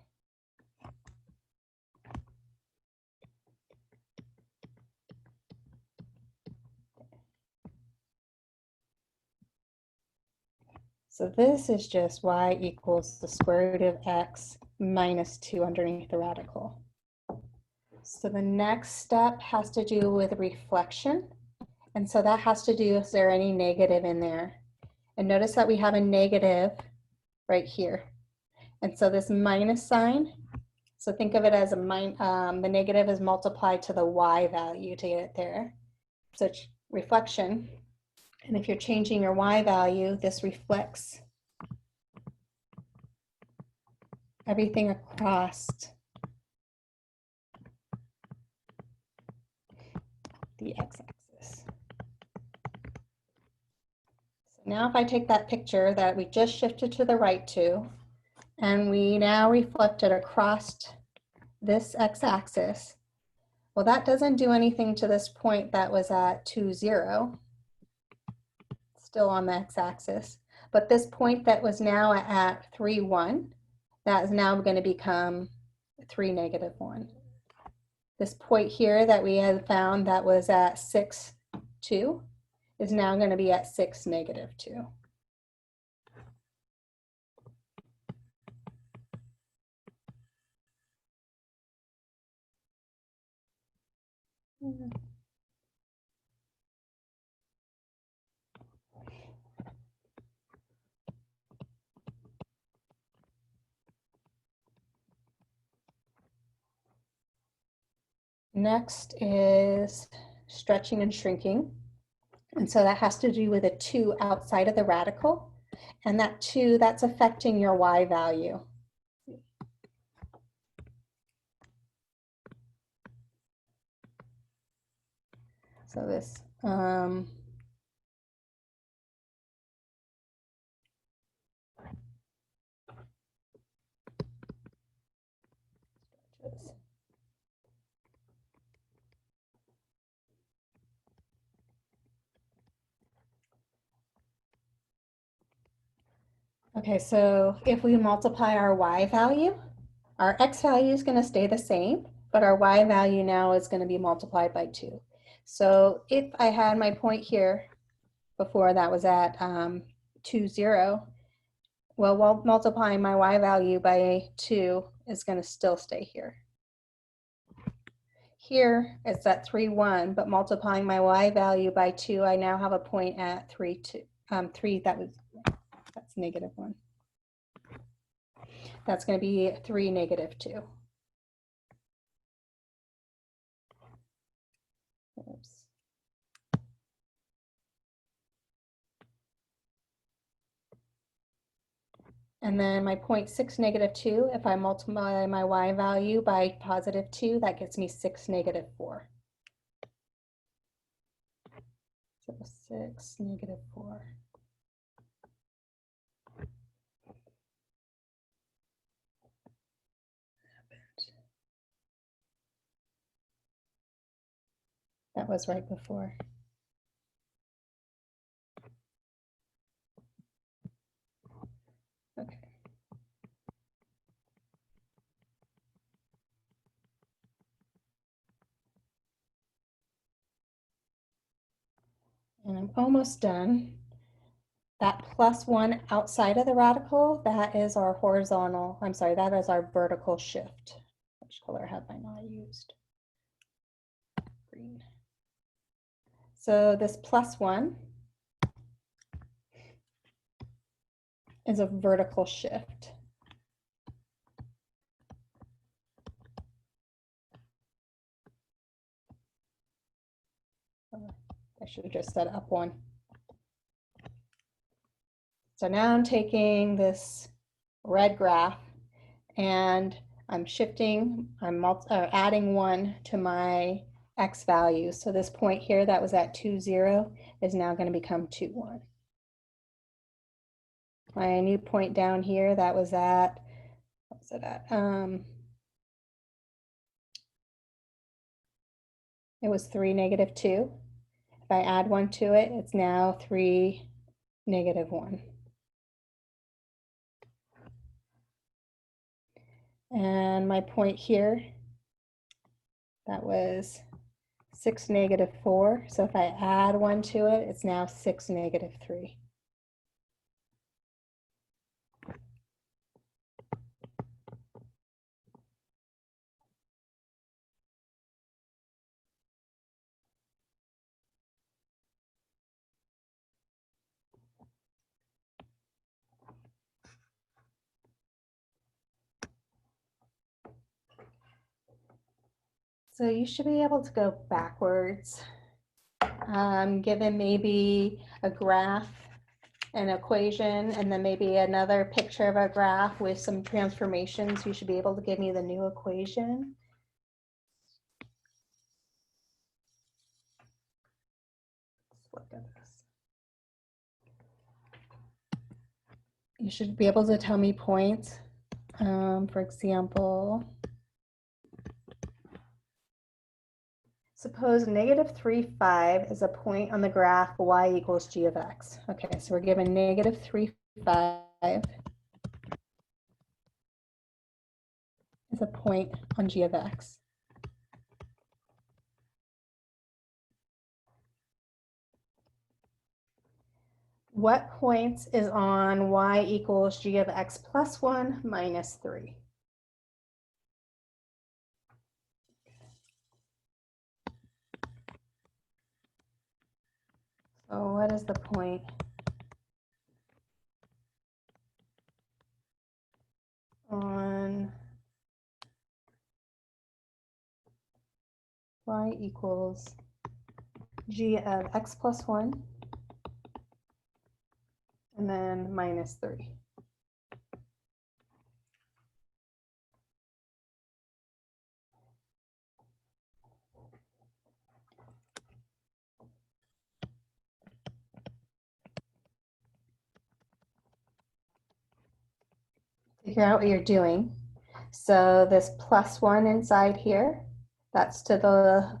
So this is just y equals the square root of x minus 2 underneath the radical. So the next step has to do with reflection. And so that has to do, is there any negative in there? And notice that we have a negative right here. And so this minus sign, so think of it as the negative is multiplied to the y value to get it there. So it's reflection. And if you're changing your y value, this reflects everything across the x-axis. So now if I take that picture that we just shifted to the right to, and we now reflect it across this x-axis, well, that doesn't do anything to this point that was at 2, 0, still on the x-axis. But this point that was now at 3, 1, that is now going to become 3, -1. This point here that we had found that was at 6, 2 is now going to be at 6, -2. Next is stretching and shrinking. And so that has to do with a 2 outside of the radical. And that 2, that's affecting your y value. So this, okay, so if we multiply our y value, our x value is going to stay the same, but our y value now is going to be multiplied by 2. So if I had my point here before that was at 2, 0, well, multiplying my y value by 2 is going to still stay here. Here it's at 3, 1, but multiplying my y value by 2, I now have a point at 3, 2, 3, that's negative 1. That's going to be 3, negative 2. Oops. And then my 0.6, negative 2, if I multiply my y value by positive 2, that gets me 6, negative 4. So 6, negative 4. That was right before. Okay. And I'm almost done. That +1 outside of the radical, that is our horizontal, I'm sorry, that is our vertical shift. Which color have I not used? Green. So this +1 is a vertical shift. I should have just said up 1. So now I'm taking this red graph and I'm shifting, I'm adding 1 to my x value. So this point here that was at 2, 0 is now going to become 2, 1. My new point down here that was at, what was it at? It was 3, negative 2. If I add 1 to it, it's now 3, negative 1. And my point here, that was 6, negative 4. So if I add 1 to it, it's now 6, negative 3. So you should be able to go backwards. Given maybe a graph, an equation, and then maybe another picture of a graph with some transformations, you should be able to give me the new equation. Let's look at this. You should be able to tell me points. For example, suppose negative 3, 5 is a point on the graph y equals g of x. Okay, so we're given negative 3, 5 is a point on g of x. What points is on y equals g of x plus 1 minus 3? So what is the point on equals g of x plus 1 and then minus 3. Figure out what you're doing. So this plus 1 inside here, that's to the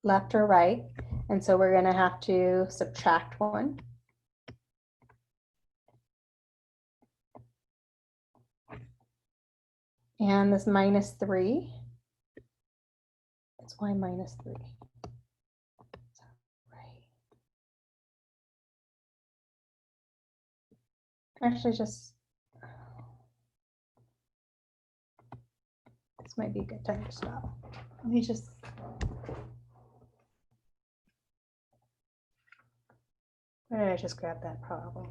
left or right. And so we're going to have to subtract 1. And this minus 3, that's y minus 3. Right. Actually, just, this might be a good time to stop. Let me just, where did I just grab that problem?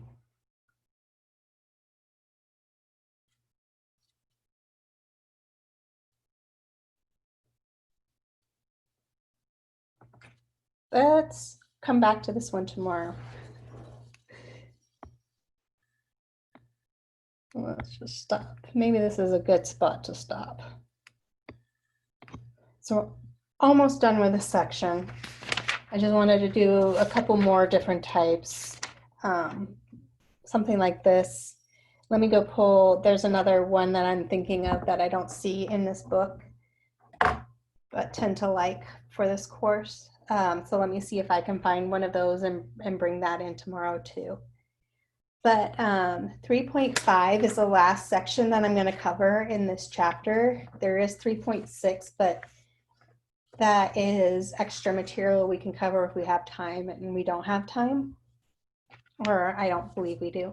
Let's come back to this one tomorrow. Let's just stop. Maybe this is a good spot to stop. So we're almost done with this section. I just wanted to do a couple more different types. Something like this. Let me go pull, there's another one that I'm thinking of that I don't see in this book, but tend to like for this course. So let me see if I can find one of those and bring that in tomorrow too. But 3.5 is the last section that I'm going to cover in this chapter. There is 3.6, but that is extra material we can cover if we have time, and we don't have time, or I don't believe we do.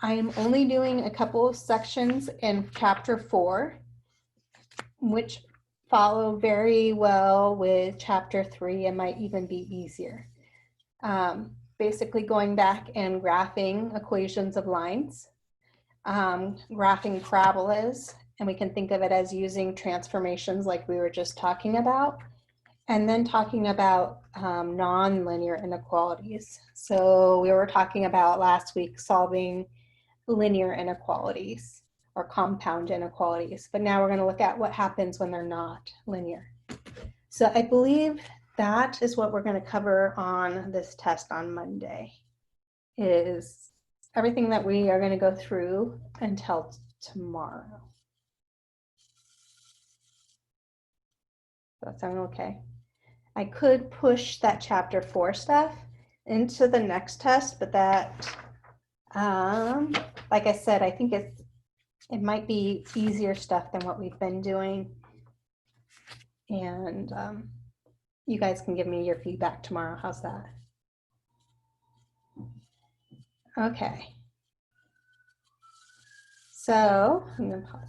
I am only doing a couple of sections in chapter 4, which follow very well with chapter 3 and might even be easier. Basically going back and graphing equations of lines, graphing parabolas, and we can think of it as using transformations like we were just talking about, and then talking about nonlinear inequalities. So we were talking about last week solving linear inequalities or compound inequalities, but now we're going to look at what happens when they're not linear. So I believe that is what we're going to cover on this test on Monday, is everything that we are going to go through until tomorrow. Does that sound okay? I could push that chapter 4 stuff into the next test, but that, like I said, I think it might be easier stuff than what we've been doing. And you guys can give me your feedback tomorrow. How's that? Okay. So I'm going to pause.